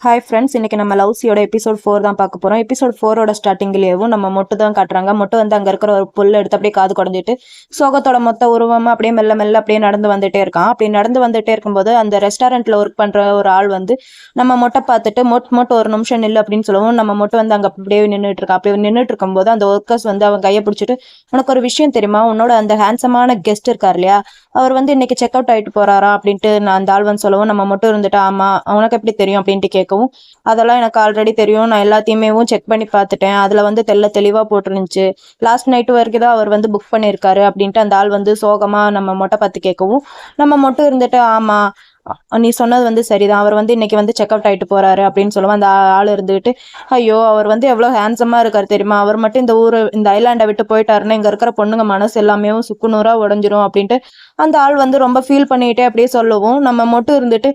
Hi friends, இன்னைக்கு நம்ம லவ்ஸியோட episode 4 தான் பார்க்க போகிறோம். எபிசோட் 4ஓட ஸ்டார்டிங்லேயும் நம்ம மொட்டு தான் காட்டுறாங்க. மொட்டு வந்து அங்கே இருக்கிற ஒரு புல் எடுத்து அப்படியே காது குடஞ்சிட்டு சோகத்தோட மொத்த உருவமாக அப்படியே மெல்ல மெல்ல அப்படியே நடந்து வந்துட்டே இருக்கான். அப்படி நடந்து வந்துட்டே இருக்கும்போது அந்த ரெஸ்டாரண்ட்டில் ஒர்க் பண்ணுற ஒரு ஆள் வந்து நம்ம மொட்டை பார்த்துட்டு மொட்டு ஒரு நிமிஷம் நில்லு அப்படின்னு சொல்லவும் நம்ம மொட்டை வந்து அங்கே அப்படியே நின்றுட்டு இருக்கா. அப்படி நின்றுட்டு இருக்கும்போது அந்த ஒர்க்கர்ஸ் வந்து அவன் கையை பிடிச்சிட்டு, உனக்கு ஒரு விஷயம் தெரியுமா, உன்னோட அந்த ஹேண்ட்ஸமான கெஸ்ட் இருக்கார் இல்லையா, அவர் வந்து இன்னைக்கு செக் அவுட் ஆகிட்டு போறாரா அப்படின்ட்டு நான் அந்த ஆள் வந்து சொல்லவும் நம்ம மட்டும் இருந்துட்டு ஆமா உனக்கு எப்படி தெரியும் அப்படின்ட்டு கேட்கவும், அதெல்லாம் எனக்கு ஆல்ரெடி தெரியும், நான் எல்லாத்தையுமே செக் பண்ணி பார்த்துட்டேன், அதுல வந்து தெளிவா போட்டுருந்துச்சு, லாஸ்ட் நைட் வரைக்கும் தான் அவர் வந்து புக் பண்ணியிருக்காரு அப்படின்ட்டு அந்த ஆள் வந்து சோகமா நம்ம மொட்டை பார்த்து கேட்கவும், நம்ம மட்டும் இருந்துட்டு ஆமா நீ சொன்னது வந்து சரிதான், அவர் வந்து இன்னைக்கு வந்து செக் அவுட் ஆகிட்டு போறாரு அப்படின்னு சொல்லுவோம். அந்த ஆள் இருந்துகிட்டு, ஐயோ அவர் வந்து எவ்வளோ ஹேண்ட்ஸமா இருக்காரு தெரியுமா, அவர் மட்டும் இந்த ஐலாண்டை விட்டு போயிட்டாருன்னா இங்க இருக்கிற பொண்ணுங்க மனசு எல்லாமே சுக்குநூறா உடஞ்சிரும் அப்படின்ட்டு அந்த ஆள் வந்து ரொம்ப ஃபீல் பண்ணிட்டே அப்படியே சொல்லவும், நம்ம மட்டும் இருந்துட்டு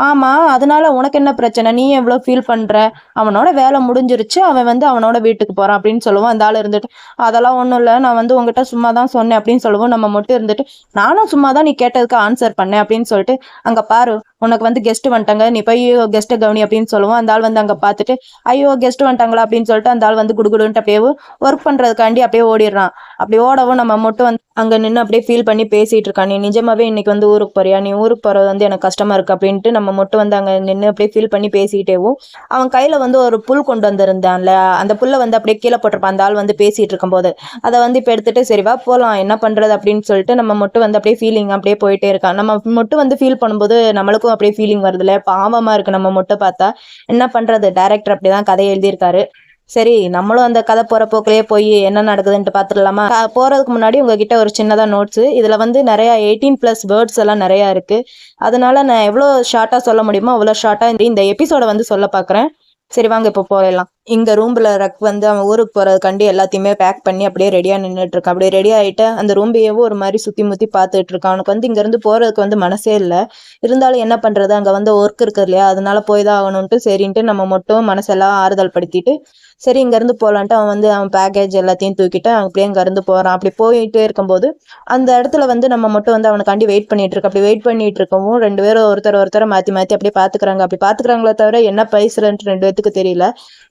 ஆமா அதனால உனக்கு என்ன பிரச்சனை, நீ எவ்வளோ ஃபீல் பண்ற, அவனோட வேலை முடிஞ்சிருச்சு, அவன் வந்து அவனோட வீட்டுக்கு போறான் அப்படின்னு சொல்லுவோம். அந்த ஆள் இருந்துட்டு அதெல்லாம் ஒன்றும் இல்லை, நான் வந்து உங்ககிட்ட சும்மா தான் சொன்னேன் அப்படின்னு சொல்லுவோம். நம்ம மட்டும் இருந்துட்டு நானும் சும்மா தான் நீ கேட்டதுக்கு ஆன்சர் பண்ணேன் அப்படின்னு சொல்லிட்டு, அங்க பாரு உனக்கு வந்து கெஸ்ட் வந்துட்டாங்க, நீ போய் கெஸ்ட்டை கவனி அப்படின்னு சொல்லுவோம். அந்த ஆள் வந்து அங்க பார்த்துட்டு ஐயோ கெஸ்ட் வந்துட்டாங்களா அப்படின்னு சொல்லிட்டு அந்த ஆள் வந்து குடுகுடுன்ட்டு அப்படியே ஒர்க் பண்றதுக்காண்டி அப்படியே ஓடிடுறான். அப்படி ஓடவும் நம்ம மட்டும் வந்து அங்க நின்று அப்படியே ஃபீல் பண்ணி பேசிட்டு இருக்கான். நீ நிஜமாவே இன்னைக்கு வந்து ஊருக்கு போறியா, நீ ஊருக்கு போறது வந்து எனக்கு கஷ்டமா இருக்கு அப்படின்ட்டு நம்ம மட்டும் வந்து அங்க நின்று அப்படியே ஃபீல் பண்ணி பேசிக்கிட்டேவும், அவன் கையில வந்து ஒரு புல் கொண்டு வந்திருந்தான்ல, அந்த புல்லை வந்து அப்படியே கீழே போட்டிருப்பான். அந்த ஆள் வந்து பேசிட்டு இருக்கும் போது அதை வந்து இப்போ எடுத்துட்டு சரி வா போலாம் என்ன பண்றது அப்படின்னு சொல்லிட்டு நம்ம மட்டும் வந்து அப்படியே ஃபீலிங் அப்படியே போயிட்டே இருக்கான். நம்ம மட்டும் வந்து ஃபீல் பண்ணும்போது நம்மளுக்கும் அப்படியே ஃபீலிங் வருதுல்ல, பாவமா இருக்கு நம்ம மட்டும் பார்த்தா. என்ன பண்றது, டைரக்டர் அப்படிதான் கதை எழுதியிருக்காரு. சரி நம்மளும் அந்த கதை போற போக்கிலேயே போய் என்ன நடக்குதுன்ட்டு பார்த்துடலாமா. போறதுக்கு முன்னாடி உங்ககிட்ட ஒரு சின்னதா நோட்ஸ், இதுல வந்து நிறைய 18+ வேர்ட்ஸ் எல்லாம் நிறைய இருக்கு, அதனால நான் எவ்வளோ ஷார்ட்டா சொல்ல முடியுமோ அவ்வளோ ஷார்ட்டா இந்த எபிசோட வந்து சொல்ல பார்க்குறேன். சரி வாங்க இப்போ போயிடலாம். இங்க ரூம்ல ரக் வந்து அவன் ஊருக்கு போறதுக்காண்டி எல்லாத்தையுமே பேக் பண்ணி அப்படியே ரெடியா நின்றுட்டு இருக்கான். அப்படியே ரெடி ஆயிட்டு அந்த ரூம்பையவும் ஒரு மாதிரி சுத்தி முத்தி பார்த்துட்டு இருக்கான். அவனுக்கு வந்து இங்க இருந்து போறதுக்கு வந்து மனசே இல்லை, இருந்தாலும் என்ன பண்றது, அங்க வந்து ஒர்க் இருக்கு இல்லையா, அதனால போய் தான் ஆகணும்ட்டு சரின்ட்டு நம்ம மட்டும் மனசெல்லாம் ஆறுதல் படுத்திட்டு சரி இங்க இருந்து போலான்ட்டு அவன் வந்து அவன் பேக்கேஜ் எல்லாத்தையும் தூக்கிட்டு அவன் அப்படியே இங்க இருந்து போறான். அப்படி போயிட்டே இருக்கும்போது அந்த இடத்துல வந்து நம்ம மட்டும் வந்து அவனுக்காண்டி வெயிட் பண்ணிட்டு இருக்க. அப்படி வெயிட் பண்ணிட்டு இருக்கவும் ரெண்டு பேரும் ஒருத்தரை மாத்தி மாத்தி அப்படியே பாத்துக்கிறாங்க. அப்படி பாத்துக்கிறாங்களே தவிர என்ன பேசுறேன்ட்டு ரெண்டு பேத்துக்கு தெரியல.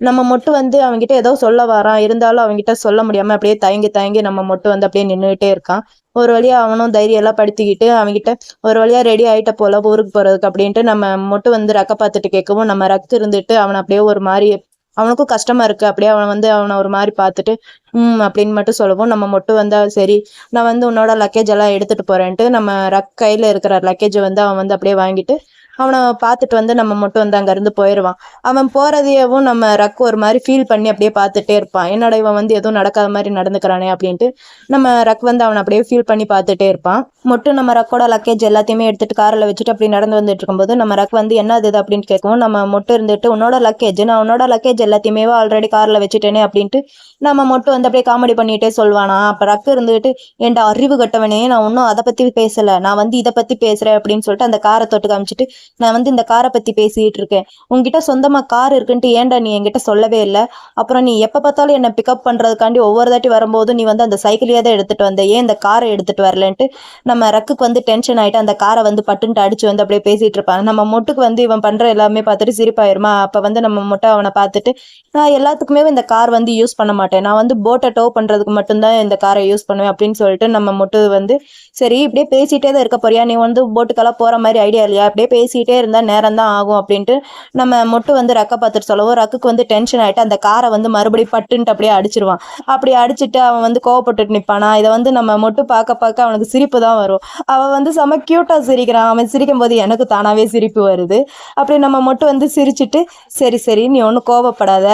நம்ம மட்டும் வந்து அவன்கிட்ட ஏதோ சொல்ல வரான், இருந்தாலும் அவன்கிட்ட சொல்ல முடியாம அப்படியே தயங்கி நம்ம மட்டும் வந்து அப்படியே நின்றுகிட்டே இருக்கான். ஒரு வழியா அவனும் தைரியம் எல்லாம் படுத்திக்கிட்டு அவன்கிட்ட ஒரு வழியா ரெடி ஆயிட்ட போல ஊருக்கு போறதுக்கு அப்படின்ட்டு நம்ம மட்டும் வந்து ரக்க பார்த்துட்டு கேட்கவும், நம்ம ரக்கு இருந்துட்டு அவன் அப்படியே ஒரு மாதிரி அவனுக்கும் கஷ்டமா இருக்கு. அப்படியே அவனை ஒரு மாதிரி பார்த்துட்டு அப்படின்னு மட்டும் சொல்லவும், நம்ம மட்டும் வந்தா சரி நான் வந்து உன்னோட லக்கேஜ் எல்லாம் எடுத்துட்டு போறேன்ட்டு நம்ம ரக் கையில இருக்கிற லக்கேஜை வந்து அவன் வந்து அப்படியே வாங்கிட்டு அவனை பார்த்துட்டு வந்து நம்ம மட்டும் வந்து அங்கேருந்து போயிடுவான். அவன் போறதையவும் நம்ம ரக் ஒரு மாதிரி ஃபீல் பண்ணி அப்படியே பார்த்துட்டே இருப்பான். என்னோட இவன் வந்து எதுவும் நடக்காத மாதிரி நடந்துக்கிறானே அப்படின்ட்டு நம்ம ரக் வந்து அவனை அப்படியே ஃபீல் பண்ணி பார்த்துட்டே இருப்பான். மட்டும் நம்ம ரக்கோட லக்கேஜ் எல்லாத்தையுமே எடுத்துட்டு காரில் வச்சுட்டு அப்படி நடந்து வந்துட்டு இருக்கும்போது நம்ம ரக் வந்து என்ன இது அப்படின்னு கேட்கவும், நம்ம மட்டும் இருந்துட்டு உன்னோட லக்கேஜ், நான் உன்னோட லக்கேஜ் எல்லாத்தையுமே ஆல்ரெடி காரில் வச்சுட்டேனே அப்படின்ட்டு நம்ம மட்டும் வந்து அப்படியே காமெடி பண்ணிட்டே சொல்வானா. அப்போ ரக்கு இருந்துட்டு என்ட அறிவு கட்டவனே, நான் ஒன்றும் அதை பற்றி பேசலை, நான் வந்து இதை பற்றி பேசுகிறேன் அப்படின்னு சொல்லிட்டு அந்த காரை தொட்டு காமிச்சிட்டு நான் வந்து இந்த காரை பத்தி பேசிட்டு இருக்கேன், உங்ககிட்ட சொந்தமா கார் இருக்குன்ட்டு ஏன்டா நீ என்கிட்ட சொல்லவே இல்லை, அப்புறம் நீ எப்ப பார்த்தாலும் என்ன பிக்கப் பண்றதுக்காண்டி ஒவ்வொரு தாட்டி வரும்போது நீ வந்து அந்த சைக்கிளையே தான் எடுத்துட்டு வந்த, ஏன் இந்த காரை எடுத்துட்டு வரலன்ட்டு நம்ம ரக்குக்கு வந்து டென்ஷன் ஆயிட்டு அந்த காரை வந்து பட்டுன்ட்டு அடிச்சு வந்து அப்படியே பேசிட்டு இருப்பாங்க. நம்ம மொட்டுக்கு வந்து இவன் பண்ற எல்லாமே பார்த்துட்டு சிரிப்பாயிருமா. அப்ப வந்து நம்ம மொட்டை அவனை பார்த்துட்டு நான் எல்லாத்துக்குமே இந்த கார் வந்து யூஸ் பண்ண மாட்டேன், நான் வந்து போட்டை டோ பண்றதுக்கு மட்டும்தான் இந்த காரை யூஸ் பண்ணுவேன் அப்படின்னு சொல்லிட்டு நம்ம மொட்டு வந்து சரி இப்படியே பேசிட்டே தான் இருக்க போறியா, நீ வந்து போட்டுக்கெல்லாம் போற மாதிரி ஐடியா இல்லையா, அப்படியே பேசிட்டே இருந்தா நேரம் தான் ஆகும் அப்படின்ட்டு நம்ம மொட்டு வந்து ரக்க பார்த்துட்டு சொல்லவும், ரக்குக்கு வந்து டென்ஷன் ஆயிட்டு அந்த காரை வந்து மறுபடியும் பட்டுன்ட்டு அப்படியே அடிச்சிருவான். அப்படி அடிச்சுட்டு அவன் வந்து கோவப்பட்டுட்டு நிற்பானா. இதை வந்து நம்ம மொட்டு பார்க்க அவனுக்கு சிரிப்பு தான் வரும். அவன் வந்து செம கியூட்டா சிரிக்கிறான். அவன் சிரிக்கும் போது எனக்கு தானாவே சிரிப்பு வருது. அப்படி நம்ம மொட்டு வந்து சிரிச்சுட்டு சரி நீ ஒன்றும் கோவப்படாத,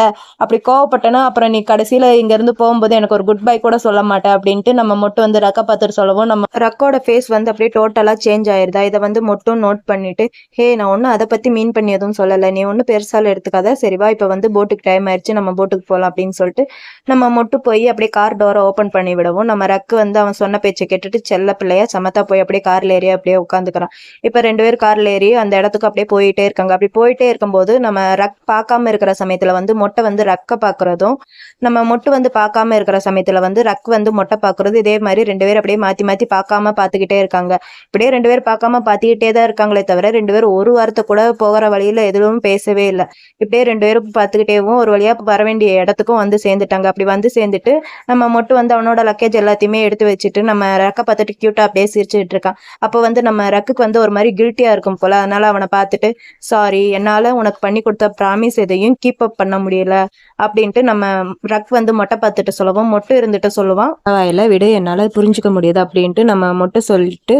அப்படி கோவப்பட்டனா அப்புறம் நீ கடைசியில் இங்கேருந்து போகும்போது எனக்கு ஒரு குட் பை கூட சொல்ல மாட்டேன் அப்படின்ட்டு நம்ம மொட்டு வந்து ரக்க பார்த்துட்டு சொல்லவும், நம்ம ரக்கோட ஃபேஸ் வந்து அப்படியே டோட்டலாக சேஞ்ச் ஆயிருதா. இதை வந்து மொட்டும் நோட் பண்ணிட்டு ஹே நான் ஒன்றும் அதை பற்றி மீன் பண்ணி எதுவும் சொல்லலை, நீ ஒன்றும் பெருசால எடுத்துக்காத, சரிவா இப்போ வந்து போட்டுக்கு டைம் ஆயிடுச்சு நம்ம போட்டுக்கு போகலாம் அப்படின்னு சொல்லிட்டு நம்ம மொட்டு போய் அப்படியே கார் டோரை ஓப்பன் பண்ணி விடவும், நம்ம ரக்கு வந்து அவன் சொன்ன பேச்சை கேட்டுட்டு செல்ல பிள்ளையா சமத்தா போய் அப்படியே கார்ல ஏறி அப்படியே உட்காந்துக்கிறான். இப்போ ரெண்டு பேர் கார்ல ஏறி அந்த இடத்துக்கு அப்படியே போயிட்டே இருக்காங்க. அப்படி போயிட்டே இருக்கும்போது நம்ம ரக் பார்க்காம இருக்கிற சமயத்துல வந்து மொட்டை வந்து ரக்க பார்க்கறதும், நம்ம மொட்டு வந்து பார்க்காம இருக்கிற சமயத்துல வந்து ரக் வந்து மொட்டை பார்க்கறது, இதே மாதிரி ரெண்டு பேரும் அப்படியே மாத்தி மாத்தி பார்க்காம பார்த்துக்கிட்டே இருக்காங்க. இப்படியே ரெண்டு பேர் பார்க்காம பார்த்துக்கிட்டே தான் இருக்காங்களே தவிர ரெண்டு பேரும் பேரும் ஒரு வாரத்தை கூட போகிற வழியில எதுவும் பேசவே இல்லை. இப்படியே 2 பேரும் பார்த்துக்கிட்டேவும் ஒரு வழியா வர வேண்டிய இடத்துக்கும் வந்து சேர்ந்துட்டாங்க. அப்படி வந்து சேர்ந்துட்டு நம்ம மொட்டு வந்து அவனோட லக்கேஜ் எல்லாத்தையுமே எடுத்து வச்சுட்டு நம்ம ரக்க பார்த்துட்டு கியூட்டா அப்படியே சிரிச்சுட்டு இருக்கான். அப்போ வந்து நம்ம ரக்குக்கு வந்து ஒரு மாதிரி கில்ட்டியா இருக்கும் போல. அதனால அவனை பார்த்துட்டு சாரி, என்னால உனக்கு பண்ணி கொடுத்த ப்ராமிஸ் எதையும் கீப் அப் பண்ண முடியல அப்படின்ட்டு நம்ம ரக் வந்து மொட்டை பார்த்துட்டு சொல்லவும், மொட்டு இருந்துட்டு சொல்லுவான், பரவாயில்ல விடு, என்னால புரிஞ்சுக்க முடியுது அப்படின்ட்டு நம்ம மொட்டை சொல்லிட்டு,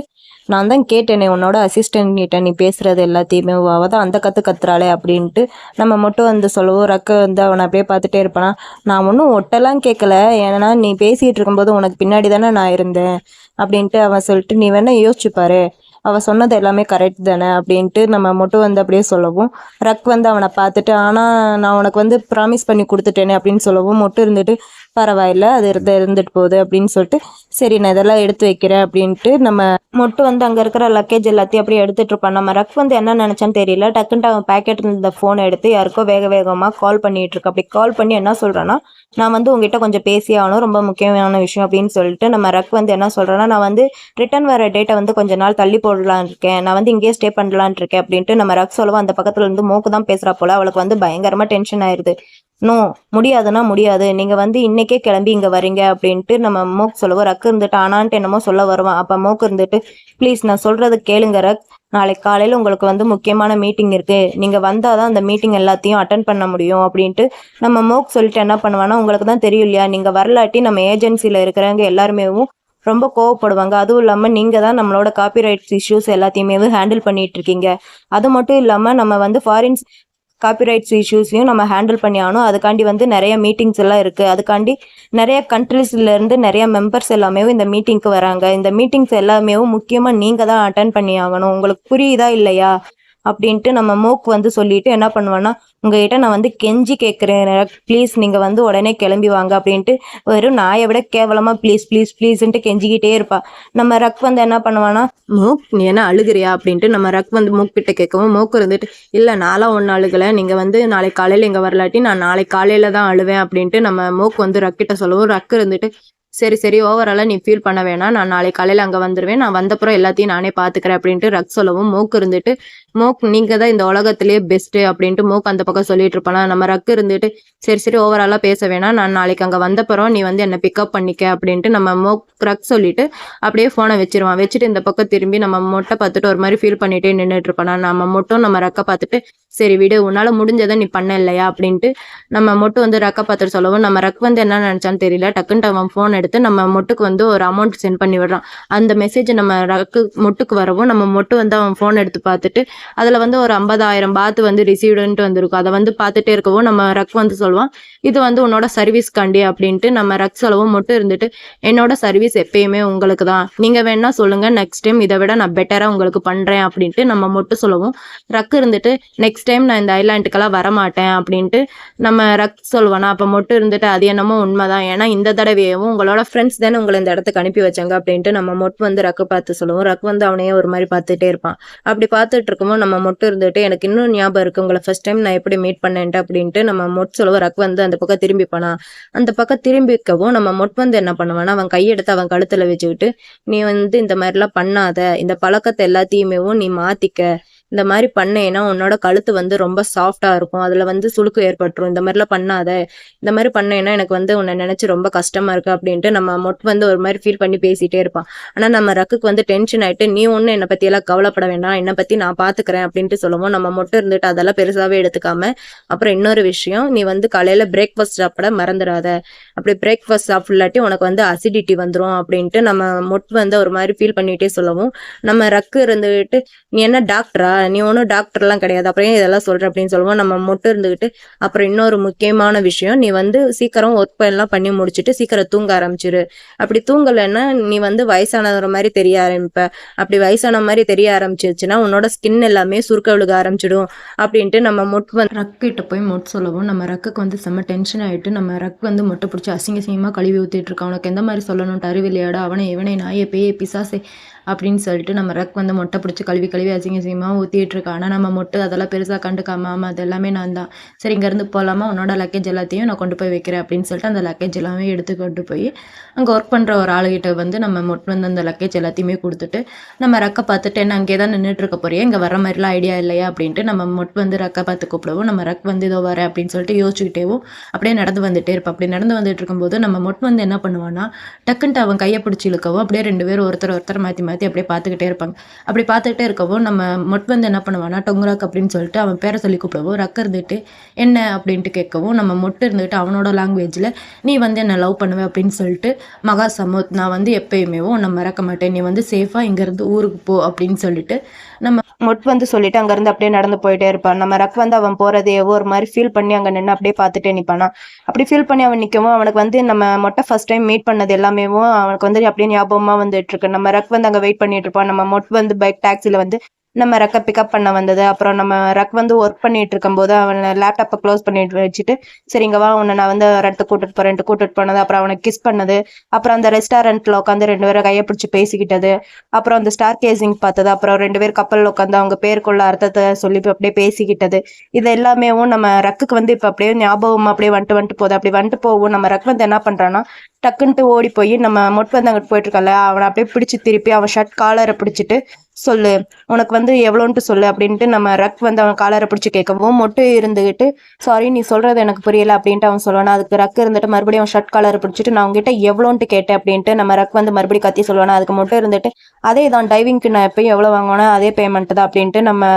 நான் தான் கேட்டேனே உன்னோட அசிஸ்டன்ட் கிட்ட நீ பேசுறது எல்லாத்தையுமே, அவ தான் அந்த கத்துறாளே அப்படின்ட்டு நம்ம மட்டும் வந்து சொல்லவும், ரக்க வந்து அவனை அப்படியே பார்த்துட்டே இருப்பானா, நான் ஒன்றும் ஒட்டெல்லாம் கேட்கல, ஏன்னா நீ பேசிட்டு இருக்கும்போது உனக்கு பின்னாடி தானே நான் இருந்தேன் அப்படின்ட்டு அவன் சொல்லிட்டு, நீ வேணா யோசிச்சு பாரு, அவ சொன்னது எல்லாமே கரெக்ட் தானே அப்படின்ட்டு நம்ம மட்டும் வந்து அப்படியே சொல்லவும், ரக் வந்து அவனை பார்த்துட்டு, ஆனால் நான் உனக்கு வந்து ப்ராமிஸ் பண்ணி கொடுத்துட்டேனே அப்படின்னு சொல்லவும், மட்டும் இருந்துட்டு பரவாயில்ல அது இருந்துட்டு போகுது அப்படின்னு சொல்லிட்டு, சரி நான் இதெல்லாம் எடுத்து வைக்கிறேன் அப்படின்ட்டு நம்ம மொட்டு வந்து அங்கே இருக்கிற லக்கேஜ் எல்லாத்தையும் அப்படியே எடுத்துட்டு இருப்பான். நம்ம ரக் வந்து என்ன நினச்சான்னு தெரியல, டக்குன்ட்டு அவன் பேக்கெட் இருந்த ஃபோனை எடுத்து யாருக்கோ வேகமாக கால் பண்ணிட்டு இருக்கு. அப்படி கால் பண்ணி என்ன சொல்கிறான்னா, நான் வந்து உங்ககிட்ட கொஞ்சம் பேசி ஆகணும், ரொம்ப முக்கியமான விஷயம் அப்படின்னு சொல்லிட்டு நம்ம ரக் வந்து என்ன சொல்கிறேன்னா, நான் வந்து ரிட்டர்ன் வர டேட்டை வந்து கொஞ்ச நாள் தள்ளி போடலான் இருக்கேன், நான் வந்து இங்கேயே ஸ்டே பண்ணலான் இருக்கேன் அப்படின்ட்டு நம்ம ரக் சொல்லவும், அந்த பக்கத்துல இருந்து மோக்கு தான் பேசுகிறா போல. அவளுக்கு வந்து பயங்கரமாக டென்ஷன் ஆயிடுது. நோ, முடியாதுன்னா முடியாது, நீங்கள் வந்து இன்னைக்கே கிளம்பி இங்கே வரீங்க அப்படின்ட்டு நம்ம மோக்கு சொல்லவும், ரக்கு இருந்துட்டு ஆனான்ட்டு என்னமோ சொல்ல வருவான். அப்போ மோக்கு இருந்துட்டு, ப்ளீஸ் நான் சொல்கிறது கேளுங்க ரக், நாளைக்கு காலையில் உங்களுக்கு வந்து முக்கியமான மீட்டிங் இருக்குது, நீங்கள் வந்தால் தான் அந்த மீட்டிங் எல்லாத்தையும் அட்டன் பண்ண முடியும் அப்படின்ட்டு நம்ம மோக் சொல்லிட்டு என்ன பண்ணுவான்னா, உங்களுக்கு தான் தெரியும் இல்லையா, நீங்கள் வரலாட்டி நம்ம ஏஜென்சியில் இருக்கிறவங்க எல்லாருமே ரொம்ப கோவப்படுவாங்க. அதுவும் இல்லாமல் நீங்கள் தான் நம்மளோட காப்பிரைட்ஸ் இஷ்யூஸ் எல்லாத்தையுமே ஹேண்டில் பண்ணிட்டு இருக்கீங்க. அது மட்டும் இல்லாமல் நம்ம வந்து ஃபாரின்ஸ் காப்பிரைட்ஸ் இஷ்யூஸையும் நம்ம ஹேண்டில் பண்ணி ஆகணும். அதுக்காண்டி வந்து நிறைய மீட்டிங்ஸ் எல்லாம் இருக்குது. அதுக்காண்டி நிறைய கண்ட்ரிஸ்லேருந்து நிறைய மெம்பர்ஸ் எல்லாமே இந்த மீட்டிங்க்கு வராங்க. இந்த மீட்டிங்ஸ் எல்லாமே முக்கியமாக நீங்கள் தான் அட்டன் பண்ணி ஆகணும். உங்களுக்கு புரியுதா இல்லையா அப்படின்ட்டு நம்ம மோக் வந்து சொல்லிட்டு என்ன பண்ணுவான்னா, உங்ககிட்ட நான் வந்து கெஞ்சி கேட்குறேன், ப்ளீஸ் நீங்கள் வந்து உடனே கிளம்பி வாங்க அப்படின்ட்டு வெறும் நாயை விட கேவலமாக ப்ளீஸ் ப்ளீஸ் ப்ளீஸ்ன்ட்டு கெஞ்சிக்கிட்டே இருப்பா. நம்ம ரக் வந்து என்ன பண்ணுவானா, மோக் நீ என்ன அழுகிறியா அப்படின்ட்டு நம்ம ரக் வந்து மோக் கிட்ட கேட்கவும், மோக் இருந்துட்டு இல்லை நான்லாம் ஒன்றும் அழுகலை, நீங்கள் வந்து நாளைக்கு காலையில் இங்கே வரலாட்டி நான் நாளைக்கு காலையில் தான் அழுவேன் அப்படின்ட்டு நம்ம மோக் வந்து ரக் கிட்ட சொல்லவும், ரக் இருந்துட்டு சரி சரி ஓவராலாக நீ ஃபீல் பண்ண வேணாம், நான் நாளைக்கு காலையில் அங்கே வந்துடுவேன், நான் வந்தப்புறம் எல்லாத்தையும் நானே பார்த்துக்கிறேன் அப்படின்ட்டு ரக் சொல்லவும், மோக் இருந்துட்டு மோக் நீங்கள் தான் இந்த உலகத்திலேயே பெஸ்ட்டு அப்படின்ட்டு மோக் அந்த பக்கம் சொல்லிட்டு இருப்பானா. நம்ம ரக் இருந்துட்டு சரி சரி ஓவராலாக பேச வேணாம், நான் நாளைக்கு அங்கே வந்தப்புறம் நீ வந்து என்னை பிக்கப் பண்ணிக்க அப்படின்ட்டு நம்ம மோக் ரக் சொல்லிட்டு அப்படியே ஃபோனை வச்சிருவான். வச்சுட்டு இந்த பக்கம் திரும்பி நம்ம மொட்டை பார்த்துட்டு ஒரு மாதிரி ஃபீல் பண்ணிட்டே நின்றுட்டு இருப்பானா. நம்ம மட்டும் நம்ம ரக்கை பார்த்துட்டு சரி விடு, உன்னால் முடிஞ்சதை நீ பண்ண இல்லையா அப்படின்ட்டு நம்ம மொட்டு வந்து ரக்கை பார்த்துட்டு சொல்லவும், நம்ம ரக் வந்து என்ன நினச்சான்னு தெரியல, டக்குன்ட்டு அவன் ஃபோன் எடுத்து நம்ம மொட்டுக்கு வந்து ஒரு அமௌண்ட் சென்ட் பண்ணி விடுறான். அந்த மெசேஜ் நம்ம ரக்கு மொட்டுக்கு வரவும், நம்ம மொட்டு வந்து அவன் ஃபோன் எடுத்து பார்த்துட்டு அதில் வந்து ஒரு 50,000 பாத்து வந்து ரிசீவ்டுன்ட்டு வந்திருக்கும். அதை வந்து பார்த்துட்டே இருக்கவும் நம்ம ரக் வந்து சொல்லுவான், இது வந்து உன்னோட சர்வீஸ்காண்டி அப்படின்ட்டு நம்ம ரக் சொல்லவும், மொட்டு இருந்துட்டு என்னோட சர்வீஸ் எப்பயுமே உங்களுக்கு தான், நீங்கள் வேணா சொல்லுங்கள், நெக்ஸ்ட் டைம் இதை விட நான் பெட்டராக உங்களுக்கு பண்ணுறேன் அப்படின்ட்டு நம்ம மொட்டு சொல்லவும், ரக் இருந்துட்டு நெக்ஸ்ட் டைம் நான் இந்த ஐலாண்டுக்கெல்லாம் வரமாட்டேன் அப்படின்ட்டு நம்ம ரக் சொல்லுவானா. அப்போ மொட்டு இருந்துட்டு அது என்னமோ உண்மைதான், ஏன்னா இந்த தடவையும் உங்களோட ஃப்ரெண்ட்ஸ் தானே உங்களை இந்த இடத்துக்கு அனுப்பி வச்சாங்க அப்படின்ட்டு நம்ம மொட்டு வந்து ரக்கு பார்த்து சொல்லுவோம். ரக் வந்து அவனையே ஒரு மாதிரி பார்த்துட்டே இருப்பான். அப்படி பார்த்துட்டு இருக்கும்போது நம்ம மொட்டு இருந்துட்டு எனக்கு இன்னும் ஞாபகம் இருக்கு உங்களை ஃபர்ஸ்ட் டைம் நான் எப்படி மீட் பண்ணேன்ட்டு அப்படின்ட்டு நம்ம மொட்டு சொல்லுவோம். ரக் வந்து அந்த பக்கம் திரும்பிப்பானா. அந்த பக்கம் திரும்பிக்கவும் நம்ம மொட்டு வந்து என்ன பண்ணுவானா, அவன் கையெடுத்து அவன் கழுத்துல வச்சுக்கிட்டு நீ வந்து இந்த மாதிரிலாம் பண்ணாத, இந்த பழக்கத்தை எல்லாத்தையுமே நீ மாத்திக்க, இந்த மாதிரி பண்ணேன்னா உன்னோட கழுத்து வந்து ரொம்ப சாஃப்டா இருக்கும், அதுல வந்து சுளுக்கு ஏற்பட்டுரும், இந்த மாதிரிலாம் பண்ணாத, இந்த மாதிரி பண்ணேன்னா எனக்கு வந்து உன்னை நினைச்சு ரொம்ப கஷ்டமா இருக்கு அப்படின்ட்டு நம்ம மொட்டு வந்து ஒரு மாதிரி ஃபீல் பண்ணி பேசிட்டே இருப்பான். ஆனா நம்ம ரக்குக்கு வந்து டென்ஷன் ஆயிட்டு நீ ஒண்ணு என்னை பத்தி எல்லாம் கவலைப்பட வேண்டாம், என்னை பத்தி நான் பாத்துக்கிறேன் அப்படின்ட்டு சொல்லுவோம். நம்ம மொட்டு இருந்துட்டு அதெல்லாம் பெருசாவே எடுத்துக்காம, அப்புறம் இன்னொரு விஷயம், நீ வந்து காலையில பிரேக்ஃபாஸ்ட் சாப்பிட மறந்துடாத, அப்படி பிரேக்ஃபாஸ்ட் சாப்பிடலாட்டி உனக்கு வந்து அசிடிட்டி வந்துடும் அப்படின்ட்டு நம்ம மொட்டு வந்து ஒரு மாதிரி ஃபீல் பண்ணிட்டே சொல்லவும், நம்ம ரக்கு இருந்துகிட்டு நீ என்ன டாக்டரா, நீ ஒன்றும் டாக்டர்லாம் கிடையாது, அப்புறம் ஏன் இதெல்லாம் சொல்ற அப்படின்னு சொல்லுவோம். நம்ம மொட்டு இருந்துகிட்டு அப்புறம் இன்னொரு முக்கியமான விஷயம், நீ வந்து சீக்கிரம் ஒர்க் எல்லாம் பண்ணி முடிச்சுட்டு சீக்கிரம் தூங்க ஆரம்பிச்சிரு, அப்படி தூங்கலைன்னா நீ வந்து வயசானவர மாதிரி தெரிய ஆரம்பிப்ப, அப்படி வயசான மாதிரி தெரிய ஆரம்பிச்சிருச்சுன்னா உன்னோட ஸ்கின் எல்லாமே சுருக்க விழுக ஆரம்பிச்சிடும் அப்படின்ட்டு நம்ம மொட்டு வந்து ரக் கிட்ட போய் மொட்டு சொல்லவும், நம்ம ரக்குக்கு வந்து செம்ம டென்ஷன் ஆயிட்டு நம்ம ரக் வந்து மொட்டை பிடிச்சி அசிங்கமா கழுவி ஊத்திட்டு இருக்கான். அவனுக்கு எந்த மாதிரி சொல்லணும்ட்டு அறிவில்லையாடா, அவனை இவனை நாயே பேயே பிசாசே அப்படின்னு சொல்லிட்டு நம்ம ரக் வந்து மொட்டை பிடிச்சி கழுவி அசிங்கமா ஊற்றிட்டு இருக்கா. ஆனால் நம்ம மொட்டு அதெல்லாம் பெருசாக கண்டுக்காம அது எல்லாமே நான் தான், சரி இங்கேருந்து போகலாமா, உன்னோட லக்கேஜ் எல்லாத்தையும் நான் கொண்டு போய் வைக்கிறேன் அப்படின்னு சொல்லிட்டு அந்த லக்கேஜ் எல்லாமே எடுத்து கொண்டு போய் அங்கே ஒர்க் பண்ணுற ஒரு ஆளுகிட்ட வந்து நம்ம மொட்டு வந்து அந்த லக்கேஜ் எல்லாத்தையுமே கொடுத்துட்டு நம்ம ரக்கை பார்த்துட்டு என்ன அங்கே தான் நின்றுட்டு இருக்க போறியா, இங்கே வர மாதிரிலாம் ஐடியா இல்லையா அப்படின்ட்டு நம்ம மொட்டு வந்து ரக்கை பார்த்து கூப்பிடுவோம். நம்ம ரக் வந்து இதோ வரேன் அப்படின்னு சொல்லிட்டு யோசிச்சுக்கிட்டேவும் அப்படியே நடந்து வந்துட்டே இருப்போம். அப்படி நடந்து வந்துட்டு இருக்கும்போது நம்ம மொட்டு வந்து என்ன பண்ணுவான்னா டக்குன்ட்டு அவன் கையை பிடிச்சி இழுக்கவும் அப்படியே 2 பேரும் ஒருத்தர் மாற்றி மாற்றி அப்படியே பார்த்துக்கிட்டே இருப்பாங்க. அப்படி பார்த்துக்கிட்டே இருக்கவும் நம்ம மொட்டு வந்து என்ன பண்ணுவான்னா டொங்குராக் அப்படின்னு சொல்லிட்டு அவன் பேரை சொல்லி கூப்பிடுவோம். ரக்க இருந்துட்டு என்ன அப்படின்ட்டு கேட்கவும் நம்ம மொட்டு இருந்துட்டு அவனோட லாங்குவேஜில் நீ வந்து என்ன லவ் பண்ணுவேன் அப்படின்னு சொல்லிட்டு மகா சமூத் நான் வந்து எப்பயுமே உன்னை மறக்க மாட்டேன், நீ வந்து சேஃபாக இங்கேருந்து ஊருக்கு போ அப்படின்னு சொல்லிட்டு நம்ம மொட் வந்து சொல்லிட்டு அங்கேருந்து அப்படியே நடந்து போயிட்டே இருப்பான். நம்ம ரக் வந்து அவன் போகிறதே ஒரு மாதிரி ஃபீல் பண்ணி அங்கே நின்று அப்படியே பார்த்துட்டே நிற்பானா. அப்படி ஃபீல் பண்ணி அவன் நிற்கவும் அவனுக்கு வந்து நம்ம மொட்டை ஃபர்ஸ்ட் டைம் மீட் பண்ணது எல்லாமே அவனுக்கு வந்து அப்படியே ஞாபகமாக வந்துட்டு இருக்கு. நம்ம ரக் வந்து அங்கே வெயிட் பண்ணிட்டு இருப்பான். நம்ம மொட் வந்து பைக் டாக்ஸியில் வந்து நம்ம ரக்கை பிக்கப் பண்ண வந்தது. அப்புறம் நம்ம ரக் வந்து ஒர்க் பண்ணிட்டு இருக்கும்போது அவன் லேப்டாப்பை க்ளோஸ் பண்ணிட்டு வச்சுட்டு சரி இங்கே வா உன்னை நான் வந்து இடத்துக்கு கூட்டிட்டு போனது. அப்புறம் அவனை கிஸ் பண்ணது. அப்புறம் அந்த ரெஸ்டாரண்ட்ல உட்காந்து 2 பேரும் கையை பிடிச்சி பேசிக்கிட்டது. அப்புறம் அந்த ஸ்டார் கேசிங் பார்த்தது. அப்புறம் 2 பேர் கப்பல் உட்காந்து அவங்க பேருக்குள்ள அர்த்தத்தை சொல்லி அப்படியே பேசிக்கிட்டது. இது எல்லாமே நம்ம ரக்குக்கு வந்து இப்போ அப்படியே ஞாபகம் அப்படியே வந்துட்டு போகுது. அப்படி வந்துட்டு போகும் நம்ம ரக் வந்து என்ன பண்றான்னா டக்குன்ட்டு ஓடி போய் நம்ம மொட்டு வந்து அங்கிட்டு போயிட்டு இருக்கல அவனை அப்படியே பிடிச்சி திருப்பி அவன் ஷர்ட் காலரை பிடிச்சிட்டு சொல்லு உனக்கு வந்து எவ்வளோன்ட்டு சொல்லு அப்படின்ட்டு நம்ம ரக் வந்து அவன் காலரை பிடிச்சி கேட்கவும் மொட்டு இருந்துகிட்டு சாரி நீ சொல்றது எனக்கு புரியல அப்படின்ட்டு அவன் சொல்லுவானா. அதுக்கு ரக் இருந்துட்டு மறுபடியும் அவன் ஷர்ட் காலரை பிடிச்சிட்டு நான் உங்ககிட்ட எவ்வளோன்ட்டு கேட்டேன் அப்படின்ட்டு நம்ம ரக் வந்து மறுபடியும் கத்தி சொல்லுவானா. அதுக்கு மொட்டு இருந்துட்டு அதே தான் டைவிங்க்கு நான் எப்பயும் எவ்வளோ வாங்கினோன்னா அதே பேமெண்ட் தான் அப்படின்ட்டு நம்ம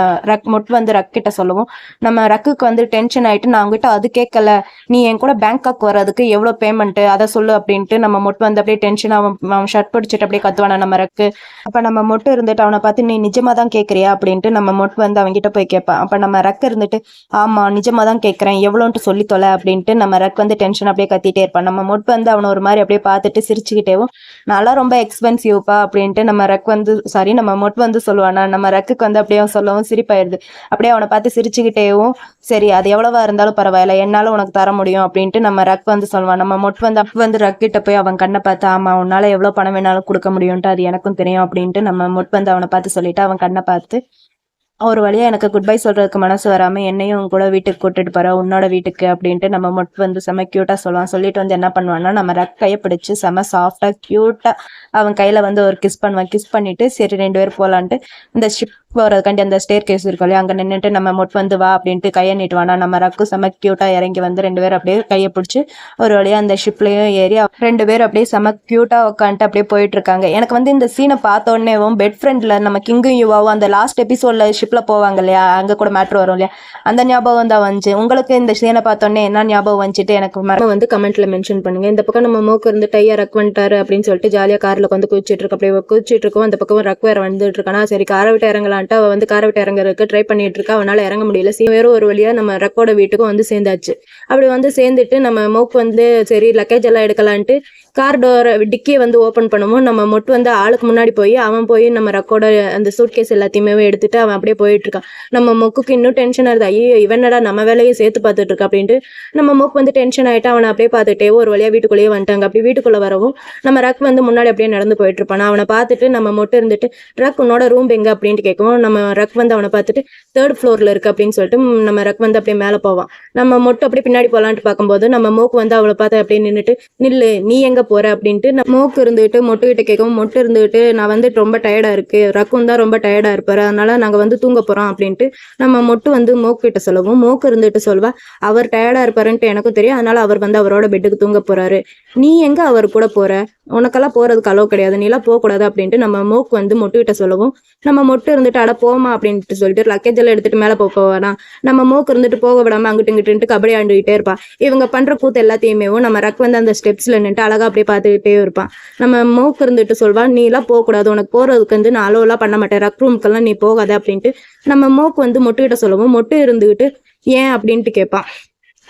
மொட்டு வந்து ரக் கிட்ட சொல்லுவோம். நம்ம ரக்குக்கு வந்து டென்ஷன் ஆயிட்டு நான் உங்ககிட்ட அது கேட்கல, நீ என் கூட பேங்காக் வர்றதுக்கு எவ்வளோ பேமெண்ட் அதை சொல்லு அப்படின்ட்டு நம்ம மொட்டு வந்து அப்படியே டென்ஷன் அவன் ஷர்ட் பிடிச்சிட்டு அப்படியே கத்துவானா நம்ம ரக்கு. அப்போ நம்ம மொட்டு இருந்துட்டு அவனை பார்த்து நீ நிஜமா தான் கேட்குறியா அப்படின்ட்டு நம்ம மொட்டு வந்து அவன்கிட்ட போய் கேட்பான். அப்போ நம்ம ரக் இருந்துட்டு ஆமா நிஜமா தான் கேட்குறேன் எவ்வளோன்ட்டு சொல்லி தொலை அப்படின்ட்டு நம்ம ரக் வந்து டென்ஷன் அப்படியே கத்திட்டே இருப்பான். நம்ம மொட்டு வந்து அவனை ஒரு மாதிரி அப்படியே பார்த்துட்டு சிரிச்சுக்கிட்டேவும் நல்லா ரொம்ப எக்ஸ்பென்சிவ்ப்பா அப்படின்ட்டு நம்ம ரக் வந்து சாரி நம்ம மொட்டு வந்து சொல்லுவானா. நம்ம ரக்குக்கு வந்து அப்படியே சொல்லவும் சிரிப்பாயிருது. அப்படியே அவனை பார்த்து சிரிச்சுக்கிட்டேவும் சரி அது எவ்வளவா இருந்தாலும் பரவாயில்ல என்னால உனக்கு தர முடியும் அப்படின்ட்டு நம்ம ரக் வந்து சொல்லுவான். நம்ம மொட்டு வந்து அப்போ வந்து ரக் கிட்ட போய் அவன் கண்ணை பார்த்து ஆமா உன்னால எவ்வளோ பணம் வேணாலும் கொடுக்க முடியும்ட்டு அது எனக்கும் தெரியும் அப்படின்ட்டு நம்ம மொட்டு வந்து அவனை பார்த்து சொல்லிட்டு அவன் கண்ணை பார்த்து ஒரு வழியா எனக்கு குட் பை சொல்றதுக்கு மனசு வராம என்னையும் கூட வீட்டுக்கு கூட்டிட்டு போற உன்னோட வீட்டுக்கு அப்படின்ட்டு நம்ம மொட்டு வந்து செம கியூட்டா சொல்லுவான். சொல்லிட்டு வந்து என்ன பண்ணுவான்னா நம்ம ரக் கையை பிடிச்சு செம சாஃப்டா கியூட்டா அவன் கையில வந்து ஒரு கிஸ் பண்ணுவான். கிஸ் பண்ணிட்டு சரி 2 பேர் போலான்ட்டு இந்த ஷிப் போறதுக்காண்டி அந்த ஸ்டேர் கேஸ் இருக்கும் இல்லையா அங்க நின்றுட்டு நம்ம மொட்டு வந்து வா அப்படின்ட்டு கையை நீட்டுவானா. நம்ம ரக்கு செம கியூட்டா இறங்கி வந்து 2 பேர் அப்படியே கையை பிடிச்சி ஒரு வழியா அந்த ஷிப்லயும் ஏறி 2 பேர் அப்படியே செம கியூட்டா உட்காந்துட்டு அப்படியே போயிட்டு இருக்காங்க. எனக்கு வந்து இந்த சீனை பார்த்த உடனேவும் பெட் ஃப்ரெண்ட்ல நம்ம கிங்கும் யுவாவும் அந்த லாஸ்ட் எபிசோட்ல ஷிப்ல போவாங்க இல்லையா அங்க கூட மேட்ரு வரும் இல்லையா அந்த ஞாபகம் தான் வந்துச்சு. உங்களுக்கு இந்த சீனை பார்த்தோன்னே என்ன ஞாபகம் வந்துட்டு எனக்கு மறக்காம வந்து கமெண்ட்ல மென்ஷன் பண்ணுங்க. இந்த பக்கம் நம்ம மோக்கு இருந்து டையா ரக் வந்துட்டாரு அப்படின்னு சொல்லிட்டு ஜாலியா கார்ல வந்து குச்சிட்டு இருக்கு. அப்படியே குச்சிட்டு இருக்கும். அந்த பக்கம் ரக் வேற வந்துட்டு இருக்கானா. சரி காரை விட்டு இறங்கலான்ட்டு அவ வந்து காரை விட்டு இறங்குறதுக்கு ட்ரை பண்ணிட்டு இருக்கா. அவனால இறங்க முடியல. வேற ஒரு வழியா நம்ம ரக்கோட வீட்டுக்கும் வந்து சேர்ந்தாச்சு. அப்படி வந்து சேர்ந்துட்டு நம்ம மோக்கு வந்து சரி லக்கேஜ் எல்லாம் எடுக்கலான்ட்டு கார் டோர் டிக்கியை வந்து ஓப்பன் பண்ணுவோம். நம்ம மொட்டு வந்து ஆளுக்கு முன்னாடி போய் அவன் போய் நம்ம ரக்கோட அந்த சூட்கேஸ் எல்லாத்தையுமே எடுத்துட்டு அவன் அப்படியே போயிட்டு இருக்கான். நம்ம மொக்குக்கு இன்னும் டென்ஷன் ஆகுது. ஐயோ இவனடா நம்ம வேலையை சேர்த்து பார்த்துட்டு இருக்கா அப்படின்ட்டு நம்ம மொக்கு வந்து டென்ஷன் ஆயிட்டு அவனை அப்படியே பார்த்துட்டே ஒரு வழியா வீட்டுக்குள்ளேயே வந்துட்டாங்க. அப்படி வீட்டுக்குள்ள வரவும் நம்ம ரக் வந்து முன்னாடி அப்படியே நடந்து போயிட்டு இருப்பான். அவனை பார்த்துட்டு நம்ம மொட்டு இருந்துட்டு ரக் உன்னோட ரூம் எங்க அப்படின்ட்டு கேட்கவும் நம்ம ரக் வந்து அவனை பார்த்துட்டு 3rd ஃப்ளோர்ல இருக்கு அப்படின்னு சொல்லிட்டு நம்ம ரக் வந்து அப்படியே மேலே போவான். நம்ம மொட்டு அப்படியே பின்னாடி போலான்ட்டு பார்க்கும்போது நம்ம மோக்கு வந்து அவளை பார்த்து அப்படியே நின்றுட்டு நில்லு நீ எங்க போற அப்படின்ட்டு மோக்கு இருந்துட்டு மொட்டு கிட்ட கேட்கவும் மொட்டு இருந்துட்டு நான் வந்து ரொம்ப டயர்டா இருக்கு ரக்கும் தான் ரொம்ப டயர்டா இருப்பாரு அதனால நாங்க வந்து தூங்க போறோம் அப்படின்ட்டு நம்ம மொட்டு வந்து மோக்கு கிட்ட சொல்லவும் மோக்கு இருந்துட்டு சொல்வா அவர் டயர்டா இருப்பாருன்ட்டு எனக்கும் தெரியும் அதனால அவர் வந்து அவரோட பெட்டுக்கு தூங்க போறாரு நீ எங்க அவர் கூட போற உனக்கெல்லாம் போறதுக்கு அளவு கிடையாது நீலாம் போகக்கூடாது அப்படின்ட்டு நம்ம மோக்கு வந்து மொட்டு கிட்ட சொல்லவும் நம்ம மொட்டு இருந்துட்டு அட போமா அப்படின்ட்டு சொல்லிட்டு லக்கேஜ் எல்லாம் எடுத்துட்டு மேலே போவானா நம்ம மோக்கு இருந்துட்டு போக விடாம அங்கிட்டு இங்கிட்டு கபடி ஆண்டுகிட்டே இருப்பா. இவங்க பண்ற கூத்து எல்லாத்தையுமே நம்ம ரக் வந்து அந்த ஸ்டெப்ஸ்ல நின்று அழகா அப்படியே பார்த்துக்கிட்டே இருப்பான். நம்ம மோக்கு இருந்துட்டு சொல்வா நீ எல்லாம் போகக்கூடாது உனக்கு போறதுக்கு வந்து நான் அலோவெல்லாம் பண்ண மாட்டேன் ரக் ரூம்க்கெல்லாம் நீ போகாத அப்படின்ட்டு நம்ம மோக்கு வந்து மொட்டு கிட்ட சொல்லவும் மொட்டு இருந்துகிட்டு ஏன் அப்படின்ட்டு கேட்பான்.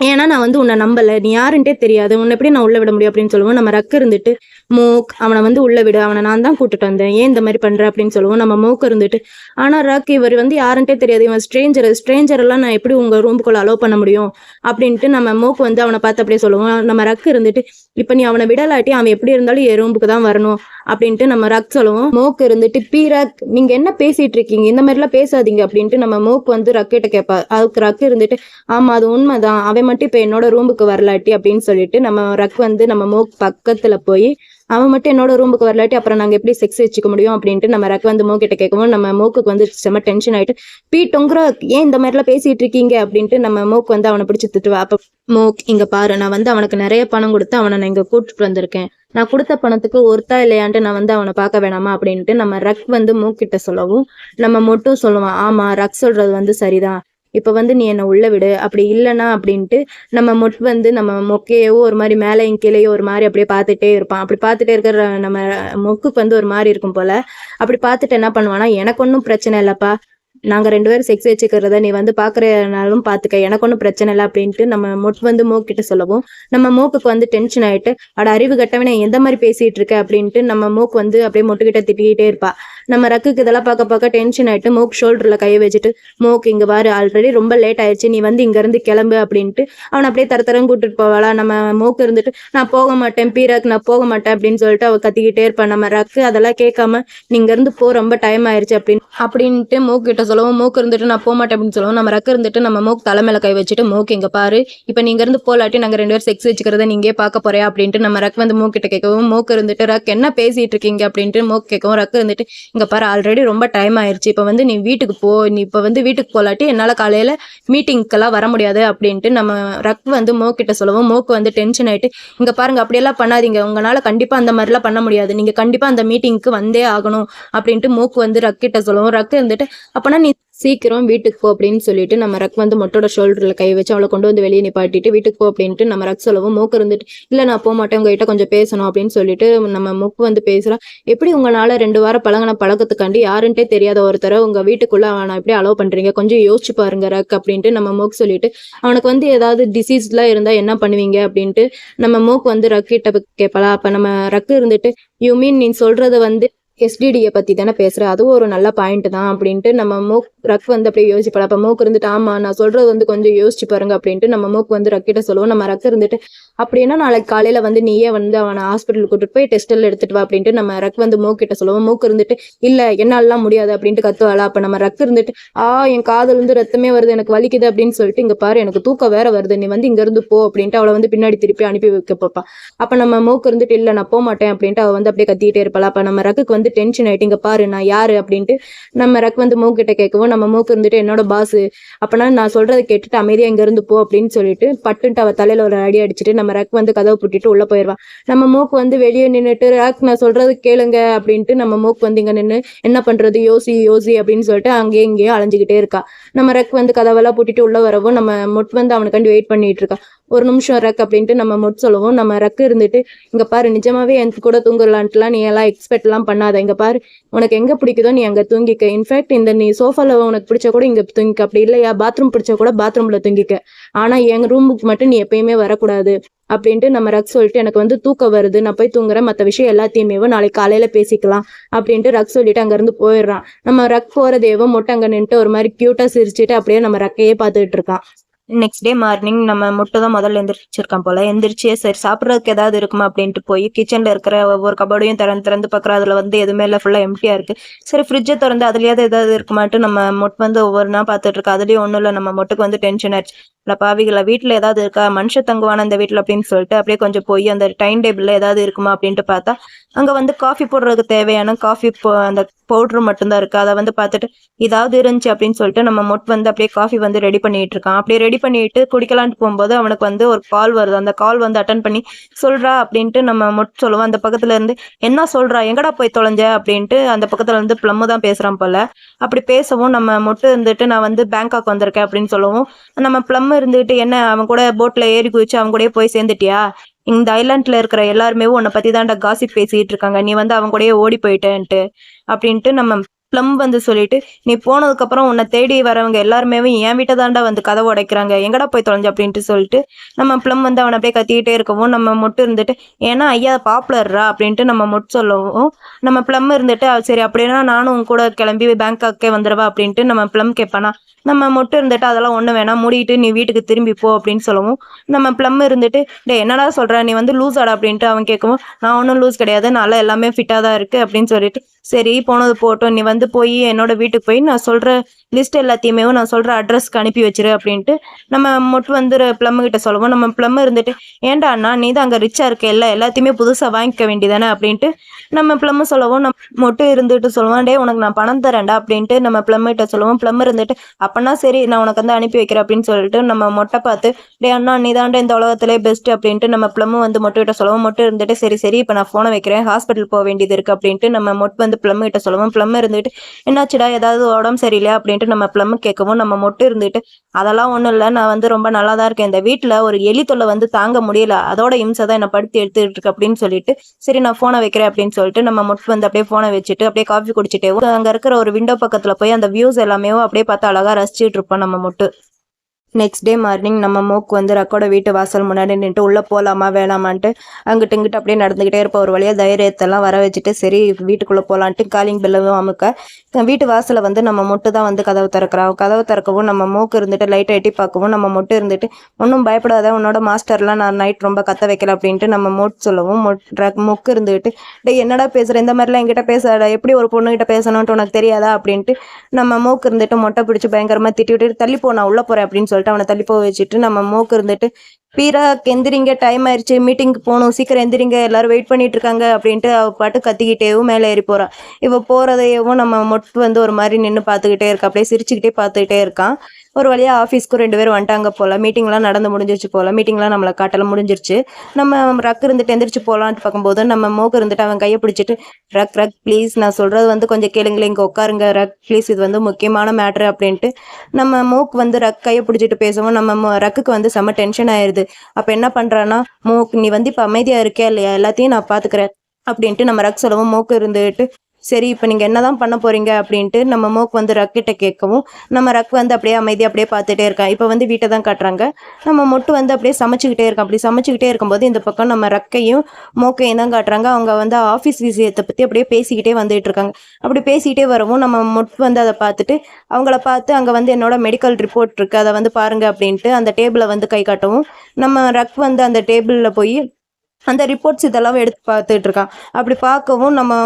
ஏன்னா நான் வந்து உன்னை நம்பல, நீ யாருன்ட்டே தெரியாது, உன்னை எப்படி நான் உள்ள விட முடியும் அப்படின்னு சொல்லுவோம். நம்ம ரக்கு இருந்துட்டு மோக் அவனை வந்து உள்ள விடு, அவனை நான் தான் கூட்டிட்டு வந்தேன், ஏன் இந்த மாதிரி பண்ற அப்படின்னு சொல்லுவோம். நம்ம மோக் இருந்துட்டு ஆனா ரக் இவர் வந்து யாருன்ட்டே தெரியாது, இவன் ஸ்ட்ரேஞ்சர் எல்லாம் நான் எப்படி உங்க ரூமுக்குள்ள அலோவ் பண்ண முடியும் அப்படின்ட்டு நம்ம மோக் வந்து அவனை பார்த்து அப்படியே சொல்லுவோம். நம்ம ரக்கு இருந்துட்டு இப்ப நீ அவனை விடலாட்டி அவன் எப்படி இருந்தாலும் என் ரூமுக்கு தான் வரணும் அப்படின்ட்டு நம்ம ரக் சொல்லுவோம். மோக் இருந்துட்டு ரக் நீங்க என்ன பேசிட்டு இருக்கீங்க, இந்த மாதிரி எல்லாம் பேசாதீங்க அப்படின்ட்டு நம்ம மோக் வந்து ரக்கிட்ட கேட்பா. அதுக்கு ரக்கு இருந்துட்டு ஆமா அது உண்மைதான், அவன் மட்டும் இப்ப என்னோட ரூமுக்கு வரலாட்டி அப்படின்னு சொல்லிட்டு நம்ம ரக் வந்து நம்ம மோக் பக்கத்துல போய் அவன் மட்டும் என்னோட ரூமுக்கு வரலாட்டி அப்புறம் நாங்க எப்படி செக்ஸ் வச்சுக்க முடியும் அப்படின்ட்டு நம்ம ரக் வந்து மோக்கிட்ட கேட்கவும் நம்ம மோக்குக்கு வந்து செம்ம டென்ஷன் ஆயிட்டு தொங்குற ஏன் இந்த மாதிரி எல்லாம் பேசிட்டு இருக்கீங்க அப்படின்ட்டு நம்ம மோக் வந்து அவனை பிடிச்சி திட்டுவா. அப்ப மோக் இங்க பாரு, நான் வந்து அவனுக்கு நிறைய பணம் கொடுத்து அவனை நான் இங்க கூட்டிட்டு வந்திருக்கேன், நான் கொடுத்த பணத்துக்கு ஒருத்தா இல்லையான்ட்டு நான் வந்து அவனை பார்க்க வேணாமா அப்படின்ட்டு நம்ம ரக் வந்து மோக் கிட்ட சொல்லவும் நம்ம மொட்டும் சொல்லுவான் ஆமா ரக் சொல்றது வந்து சரிதான், இப்ப வந்து நீ என்ன உள்ள விடு, அப்படி இல்லைன்னா அப்படின்ட்டு நம்ம வந்து நம்ம மொக்கையோ ஒரு மாதிரி மேலையும் கீழேயோ ஒரு மாதிரி அப்படியே பார்த்துட்டே இருப்பான். அப்படி பார்த்துட்டே இருக்கிற நம்ம மொக்குக்கு வந்து ஒரு மாதிரி இருக்கும் போல. அப்படி பார்த்துட்டு என்ன பண்ணுவானா எனக்கு ஒன்றும் பிரச்சனை இல்லப்பா, நாங்க 2 பேரும் செக்ஸ் வச்சுக்கிறத நீ வந்து பாக்குறனாலும் பாத்துக்க, எனக்கு ஒன்றும் பிரச்சனை இல்லை அப்படின்ட்டு நம்ம வந்து மோக்கிட்ட சொல்லவும் நம்ம மோக்குக்கு வந்து டென்ஷன் ஆயிட்டு அட அறிவு கட்டவனே எந்த மாதிரி பேசிட்டு இருக்க அப்படின்ட்டு நம்ம மோக் வந்து அப்படியே மொட்டுக்கிட்ட திட்டிக்கிட்டே இருப்பா. நம்ம ரக்குக்கு இதெல்லாம் பார்க்க டென்ஷன் ஆயிட்டு மோக் ஷோல்டர்ல கையை வச்சுட்டு மோக் இங்க பாரு ஆல்ரெடி ரொம்ப லேட் ஆயிடுச்சு, நீ வந்து இங்க இருந்து கிளம்பு அப்படின்ட்டு அவனை அப்படியே தரத்தரம் கூட்டிட்டு போவாளா. நம்ம மோக்கு இருந்துட்டு நான் போக மாட்டேன் பீராக், நான் போக மாட்டேன் அப்படின்னு சொல்லிட்டு அவ கத்திக்கிட்டே இருப்பான். நம்ம ரக்கு அதெல்லாம் கேட்காம நீங்க இருந்து போ, ரொம்ப டைம் ஆயிடுச்சு அப்படின்ட்டு மோக் கிட்ட சொல்லவும் மோக் இருந்துட்டு நான் போக மாட்டேன் அப்படின்னு சொல்லுவோம். நம்ம ரக்கு இருந்துட்டு நம்ம மோக் தலைமையில கை வச்சுட்டு மோக் இங்க பாரு, இப்ப நீங்க இருந்து போலாட்டி நாங்க 2 பேரும் செக்ஸ் வச்சுக்கிறத நீங்க பார்க்க போறியா அப்படின்ட்டு நம்ம ரக் வந்து மோக் கிட்ட கேட்கவும் மோக் இருந்துட்டு ரக் என்ன பேசிட்டு இருக்கீங்க அப்படின்ட்டு மோக் கேட்கவும் ரக்கு இருந்துட்டு இங்க பாரு ஆல்ரெடி ரொம்ப டைம் ஆயிடுச்சு, இப்ப வந்து நீ வீட்டுக்கு போ, நீ இப்ப வந்து வீட்டுக்கு போலாட்டி என்னால காலையில மீட்டிங்க்கெல்லாம் வர முடியாது அப்படின்ட்டு நம்ம ரக் வந்து மோக் கிட்ட சொல்லவும் மோக் வந்து டென்ஷன் ஆயிட்டு இங்க பாருங்க அப்படியெல்லாம் பண்ணாதீங்க, உங்களால கண்டிப்பா அந்த மாதிரிலாம் பண்ண முடியாது, நீங்க கண்டிப்பா அந்த மீட்டிங்க்கு வந்தே ஆகணும் அப்படின்ட்டு மோக் வந்து ரக் கிட்ட சொல்லவும் ரக் இருந்துட்டு அப்பனா நீ சீக்கிரம் வீட்டுக்கு போ அப்படின்னு சொல்லிட்டு நம்ம ரக் வந்து மொட்டோட ஷோல்டர்ல கை வச்சு அவளை கொண்டு வந்து வெளியே நிப்பாட்டிட்டு வீட்டுக்கு போ அப்படின்ட்டு நம்ம ரக் சொல்லவும் மோக்கு இருந்துட்டு இல்ல நான் போக மாட்டேன், உங்ககிட்ட கொஞ்சம் பேசணும் அப்படின்னு சொல்லிட்டு நம்ம மொக்கு வந்து பேசுறா. எப்படி உங்களால 2 வாரம் பழகின பழக்கத்துக்காண்டி யாருன்ட்டே தெரியாத ஒருத்தரை உங்க வீட்டுக்குள்ள அவனை எப்படி அலோவ் பண்றீங்க, கொஞ்சம் யோசிச்சு பாருங்க ரக் அப்படின்ட்டு நம்ம மோக்கு சொல்லிட்டு அவனுக்கு வந்து ஏதாவது டிசீஸ்லாம் இருந்தா என்ன பண்ணுவீங்க அப்படின்ட்டு நம்ம மோக்கு வந்து ரக் கிட்ட கேட்பலா. அப்ப நம்ம ரக்கு இருந்துட்டு யூ மீன் நீ சொல்றது வந்து எஸ்டிடியை பத்தி தானே பேசுற, அதுவும் ஒரு நல்ல பாயிண்ட் தான் அப்படின்ட்டு நம்ம மோக் ரக் வந்து அப்படியே யோசிப்பாள். அப்ப மோக் இருந்துட்டு ஆமா நான் சொல்றது வந்து கொஞ்சம் யோசிச்சு பாருங்க அப்படின்ட்டு நம்ம மோக் வந்து ரக்கிட்ட சொல்லுவோம். நம்ம ரக் இருந்துட்டு அப்படின்னா நாளைக்கு காலையில வந்து நீயே வந்து அவனை ஹாஸ்பிட்டல் கூட்டிட்டு போய் டெஸ்ட் எல்லாம் எடுத்துட்டு வா அப்படின்ட்டு நம்ம ரக் வந்து மோக் கிட்ட சொல்லுவோம். மோக் இருந்துட்டு இல்ல என்னாலலாம் முடியாது அப்படின்ட்டு கத்துவாளா. அப்ப நம்ம ரக் இருந்துட்டு என் காதல் வந்து ரத்தமே வருது, எனக்கு வலிக்குது அப்படின்னு சொல்லிட்டு இங்க பாரு எனக்கு தூக்கம் வேற வருது, நீ வந்து இங்க இருந்து போ அப்படின்ட்டு அவளை வந்து பின்னாடி திருப்பி அனுப்பி வைக்க பார்ப்பா. அப்ப நம்ம மோக் இருந்துட்டு இல்ல நான் போக மாட்டேன் அப்படின்ட்டு அவ வந்து அப்படியே கத்திக்கிட்டே இருப்பாள். அப்ப நம்ம ரக்குக்கு வந்து டென்ஷன் ஆயிட்டு இங்க பாரு நான் யாரு அப்படின்ட்டு நம்ம ரக் வந்து மோக் கிட்ட கேட்கவும் நம்ம மோக் இருந்துட்டு என்னோட பாஸ், அப்பனா நான் சொல்றதை கேட்டுட்டு அமைதியா இங்க இருந்து போ அப்படின்னு சொல்லிட்டு பட்டுன்ட்டு அவ தலையில ஒரு அடி அடிச்சுட்டு நம்ம ரக் வந்து கதவை புட்டிட்டு உள்ள போயிடுவான். நம்ம மோக் வந்து வெளியே நின்றுட்டு ரக் நான் சொல்றது கேளுங்க அப்படின்ட்டு நம்ம மோக் வந்து இங்க நின்று என்ன பண்றது யோசி யோசி அப்படின்னு சொல்லிட்டு அங்கேயும் இங்கேயும் அலைஞ்சுக்கிட்டே இருக்கா. நம்ம ரக் வந்து கதவெல்லாம் பூட்டிட்டு உள்ள வரவும் நம்ம மொட் வந்து அவனுக்காண்டி வெயிட் பண்ணிட்டு இருக்கா. ஒரு நிமிஷம் ரக் அப்படின்ட்டு நம்ம மொட் சொல்லவும் நம்ம ரக்கு இருந்துட்டு இங்க பாரு நிஜமாவே எனக்கு கூட தூங்கலான்ட்டுலாம் நீ எல்லாம் எக்ஸ்பெக்ட் எல்லாம் பண்ணாத, இங்க பாரு உனக்கு எங்க பிடிக்குதோ நீ அங்க தூங்கிக்க, இன்ஃபேக்ட் இந்த நீ சோஃபால உனக்கு பிடிச்ச கூட இங்க தூங்கிக்க, அப்படி இல்லையா பாத்ரூம் பிடிச்ச கூட பாத்ரூம்ல தூங்கிக்க, ஆனா எங்க ரூமுக்கு மட்டும் நீ எப்பயுமே வரக்கூடாது அப்படின்ட்டு நம்ம ரக் சொல்லிட்டு எனக்கு வந்து தூக்கம் வருது நான் போய் தூங்குறேன், மற்ற விஷயம் எல்லாத்தையுமே நாளைக்கு காலையில பேசிக்கலாம் அப்படின்ட்டு ரக் சொல்லிட்டு அங்க இருந்து போயிடுறான். நம்ம ரக் போறதேவோ மொட்டை அங்க நின்றுட்டு ஒரு மாதிரி கியூட்டா சிரிச்சுட்டு அப்படியே நம்ம ரக்கையே பார்த்துட்டு இருக்கான். நெக்ஸ்ட் டே மார்னிங் நம்ம முட்டை தான் முதல்ல எந்திரிச்சிருக்கான் போல. எந்திரிச்சு சரி சாப்பிட்றதுக்கு ஏதாவது இருக்குமா அப்படின்ட்டு போய் கிச்சன்ல இருக்கிற ஒவ்வொரு கபோர்டையும் திறந்து பார்க்குறோம். அதுல வந்து எதுவுமே இல்லை, ஃபுல்லா எம்டியா இருக்கு. சரி ஃப்ரிட்ஜை திறந்து அதுலயாவது ஏதாவது இருக்குமாட்டு நம்ம மொட் வந்து ஒவ்வொரு நாள் பார்த்துட்டு இருக்கா. அதுலயும் ஒன்றும் இல்லை. நம்ம மொட்டுக்கு வந்து டென்ஷன் ஆயிடுச்சு. இல்லை பாவிகளா வீட்டில் ஏதாவது இருக்கா, மனுஷன் தங்குவான அந்த வீட்டில் அப்படின்னு சொல்லிட்டு அப்படியே கொஞ்சம் போய் அந்த டைம் டேபிள்ல ஏதாவது இருக்குமா அப்படின்ட்டு பார்த்தா அங்க வந்து காஃபி போடுறதுக்கு தேவையான காஃபி அந்த பவுடர் மட்டும்தான் இருக்கு. அதை வந்து பார்த்துட்டு ஏதாவது இருந்துச்சு அப்படின்னு சொல்லிட்டு நம்ம மொட் வந்து அப்படியே காஃபி வந்து ரெடி பண்ணிட்டு இருக்கான். அப்படியே ரெடி பண்ணிட்டு குடிக்கலான்ட்டு போகும்போது அவனுக்கு வந்து ஒரு கால் வருது. அந்த கால் வந்து அட்டன் பண்ணி சொல்றா அப்படின்ட்டு நம்ம மொட் சொல்லுவோம். அந்த பக்கத்துல இருந்து என்ன சொல்றா, எங்கடா போய் தொலைஞ்ச அப்படின்ட்டு அந்த பக்கத்துல இருந்து பிளம்மு தான் பேசுறான் போல. அப்படி பேசவும் நம்ம மொட்டு இருந்துட்டு நான் வந்து பேங்காக் வந்திருக்கேன் அப்படின்னு சொல்லவும் நம்ம பிளம் இருந்துட்டு என்ன அவன் கூட போட்ல ஏறி குதிச்சு அவன் கூட போய் சேர்ந்துட்டியா, இந்த ஐலாண்ட்ல இருக்கிற எல்லாருமே உன்னை பத்தி தான்டா காசிப் பேசிட்டு இருக்காங்க, நீ வந்து அவன் கூடயே ஓடி போயிட்டேன்ட்டு அப்படின்ட்டு நம்ம ப்ளம் வந்து சொல்லிட்டு, நீ போனதுக்கப்புறம் உன்னை தேடி வரவங்க எல்லாருமே என் வீட்டை தாண்டா வந்து கதவை உடைக்கிறாங்க, எங்கடா போய் தொலைஞ்ச அப்படின்ட்டு சொல்லிட்டு நம்ம ப்ளம் வந்து அவனை அப்படியே கத்திக்கிட்டே இருக்கவும் நம்ம மொட்டு இருந்துட்டு, ஏன்னா ஐயா பாப்புலர்ரா அப்படின்ட்டு நம்ம மொட்டு சொல்லவும் நம்ம ப்ளம் இருந்துட்டு, சரி அப்படின்னா நானும் உன் கூட கிளம்பி பேங்காக்கே வந்துடுவா அப்படின்ட்டு நம்ம ப்ளம் கேட்பானா. நம்ம மொட்டு இருந்துட்டு அதெல்லாம் ஒன்றும் வேணாம், மூடிட்டு நீ வீட்டுக்கு திரும்பி போ அப்படின்னு சொல்லவும் நம்ம ப்ளம் இருந்துட்டு, டே என்னடா சொல்ற, நீ வந்து லூஸ் ஆடா அப்படின்ட்டு அவன் கேட்கவும், நான் ஒன்றும் லூஸ் கிடையாது, நல்லா எல்லாமே ஃபிட்டாக தான் இருக்கு அப்படின்னு சொல்லிட்டு, சரி போனது போட்டோம், நீ வந்து போய் என்னோட வீட்டுக்கு போய் நான் சொல்ற லிஸ்ட் எல்லாத்தையுமே நான் சொல்ற அட்ரஸ்க்கு அனுப்பி வச்சிரு அப்படின்ட்டு நம்ம மொட்டு வந்து ப்ளம் கிட்ட சொல்லுவோம். நம்ம ப்ளம் இருந்துட்டு, ஏன்டா அண்ணா நீ தான் அங்கே ரிச்சா இருக்க, இல்லை எல்லாத்தையுமே புதுசாக வாங்கிக்க வேண்டியதானே அப்படின்ட்டு நம்ம ப்ளம் சொல்லவும் நம்ம மொட்டு இருந்துட்டு சொல்லுவான், டே உனக்கு நான் பணம் தரேன்டா அப்படின்ட்டு நம்ம ப்ளம் கிட்ட சொல்லுவோம். ப்ளம் இருந்துட்டு, அப்பனா சரி நான் உனக்கு வந்து அனுப்பி வைக்கிறேன் அப்படின்னு சொல்லிட்டு நம்ம மொட்டை பார்த்து, டே அண்ணா நீ தாண்டா இந்த உலகத்திலே பெஸ்ட் அப்படின்ட்டு நம்ம ப்ளம் வந்து மொட்டு கிட்ட சொல்லுவோம். மொட்டு இருந்துட்டு, சரி சரி இப்போ நான் ஃபோனை வைக்கிறேன், ஹாஸ்பிட்டல் போக வேண்டியது இருக்கு அப்படின்ட்டு நம்ம மொட்டு வந்து ப்ளம் கிட்ட சொல்லுவோம். ப்ளம் இருந்துட்டு, என்னாச்சுடா ஏதாவது உடம்பு சரியில்லையா அப்படின்ட்டு நம்ம ப்ளம் கேட்கவும் நம்ம மொட்டு இருந்துட்டு, அதெல்லாம் ஒன்றும் இல்லை, நான் வந்து ரொம்ப நல்லா தான் இருக்கேன், இந்த வீட்டில் ஒரு எலி தொல்லை வந்து தாங்க முடியல, அதோட இம்சை தான் என்னை படுத்தி எடுத்துட்டு இருக்கு அப்படின்னு சொல்லிட்டு, சரி நான் ஃபோனை வைக்கிறேன் அப்படின்னு சொல்லிட்டு நம்ம மொட்டு வந்து அப்படியே ஃபோனை வச்சுட்டு அப்படியே காஃபி குடிச்சிட்டே அங்கே இருக்கிற ஒரு விண்டோ பக்கத்தில் போய் அந்த வியூஸ் எல்லாமே அப்படியே பார்த்து அழகாக ரசிச்சுட்டு இருப்போம் நம்ம மொட்டு. நெக்ஸ்ட் டே மார்னிங் நம்ம மோக்கு வந்து ரக்கோட வீட்டு வாசல் முன்னாடி நின்றுட்டு உள்ளே போகலாமா வேணாமான்ட்டு அங்கிட்டு இங்கிட்டு அப்படியே நடந்துக்கிட்டே இருப்போம். ஒரு வழியாக தைரியத்தெல்லாம் வர வச்சுட்டு சரி வீட்டுக்குள்ளே போகலான்ட்டு காலிங் பெல்லவும் அமுக்க வீட்டு வாசலை வந்து நம்ம மொட்டு தான் வந்து கதவு திறக்கிறோம். கதவு திறக்கவும் நம்ம மோக்கு இருந்துட்டு லைட்டை எட்டி பார்க்கவும் நம்ம மொட்டு இருந்துட்டு, ஒன்றும் பயப்படாத, உன்னோட மாஸ்டர்லாம் நான் நைட் ரொம்ப கத்த வைக்கல அப்படின்ட்டு நம்ம மொட்டு சொல்லவும் மொக்கு இருந்துட்டு, டே என்னடா பேசுகிற, இந்த மாதிரிலாம் என்கிட்ட பேசாத, எப்படி ஒரு பொண்ணுகிட்ட பேசணுன்ட்டு உனக்கு தெரியாதா அப்படின்ட்டு நம்ம மோக்கு இருந்துட்டு மொட்டை பிடிச்சி பயங்கரமாக திட்டி விட்டு தள்ளி போ நான் உள்ளே போகிறேன் அப்படின்னு சொல்லிட்டு அவனை தள்ளி போக வச்சுட்டு நம்ம மோக்கு இருந்துட்டு, பீரா எந்திரிங்க டைம் ஆயிடுச்சு, மீட்டிங்க்கு போகணும், சீக்கிரம் எந்திரிங்க, எல்லாரும் வெயிட் பண்ணிட்டு இருக்காங்க அப்படின்ட்டு அவ பாட்டு கத்திக்கிட்டேவும் மேலே ஏறி போறான். இவ போறதையவும் நம்ம மொட்டு வந்து ஒரு மாதிரி நின்று பார்த்துக்கிட்டே இருக்கா, அப்படியே சிரிச்சுக்கிட்டே பார்த்துக்கிட்டே இருக்கான். ஒரு வழியா ஆஃபீஸ்க்கு 2 பேரும் வந்துட்டாங்க போல, மீட்டிங்லாம் நடந்து முடிஞ்சிருச்சு போல, மீட்டிங்லாம் நம்மளை காட்டலாம் முடிஞ்சிருச்சு. நம்ம ரக் இருந்துட்டு எந்திரிச்சு போகலான்ட்டு பார்க்கும்போது நம்ம மோக்கு இருந்துட்டு அவன் கையை பிடிச்சிட்டு, ரக் ரக் ப்ளீஸ் நான் சொல்றது வந்து கொஞ்சம் கேளுங்களேன், இங்கே உட்காருங்க ரக் ப்ளீஸ், இது வந்து முக்கியமான மேட்ரு அப்படின்ட்டு நம்ம மோக்கு வந்து ரக் கையை பிடிச்சிட்டு பேசவும் நம்ம ரக்குக்கு வந்து செம்ம டென்ஷன் ஆயிடுது. அப்போ என்ன பண்ணுறான்னா, மோக்கு நீ வந்து இப்போ அமைதியாக இருக்கே இல்லையா, எல்லாத்தையும் நான் பார்த்துக்கிறேன் அப்படின்ட்டு நம்ம ரக் சொல்லவும் மோக்கு இருந்துட்டு, சரி இப்போ நீங்கள் என்ன தான் பண்ண போகிறீங்க அப்படின்ட்டு நம்ம மோக்கு வந்து ரக்கிட்ட கேட்கவும் நம்ம ரக் வந்து அப்படியே அமைதியாக அப்படியே பார்த்துட்டே இருக்கான். இப்போ வந்து வீட்டை தான் காட்டுறாங்க. நம்ம மொட்டு வந்து அப்படியே சமைச்சிக்கிட்டே இருக்கான். அப்படி சமைச்சிக்கிட்டே இருக்கும்போது இந்த பக்கம் நம்ம ரக்கையும் மோக்கையும் தான் காட்டுறாங்க. அவங்க வந்து ஆஃபீஸ் விஷயத்தை பற்றி அப்படியே பேசிக்கிட்டே வந்துட்டு இருக்காங்க. அப்படி பேசிக்கிட்டே வரவும் நம்ம மொட்டு வந்து அதை பார்த்துட்டு அவங்கள பார்த்து அங்கே வந்து என்னோட மெடிக்கல் ரிப்போர்ட் இருக்குது அதை வந்து பாருங்க அப்படின்ட்டு அந்த டேபிளை வந்து கை காட்டவும் நம்ம ரக் வந்து அந்த டேபிளில் போய் அந்த ரிப்போர்ட்ஸ் இதெல்லாம் எடுத்து பார்த்துட்டு இருக்கான். அப்படி பார்க்கவும் நம்ம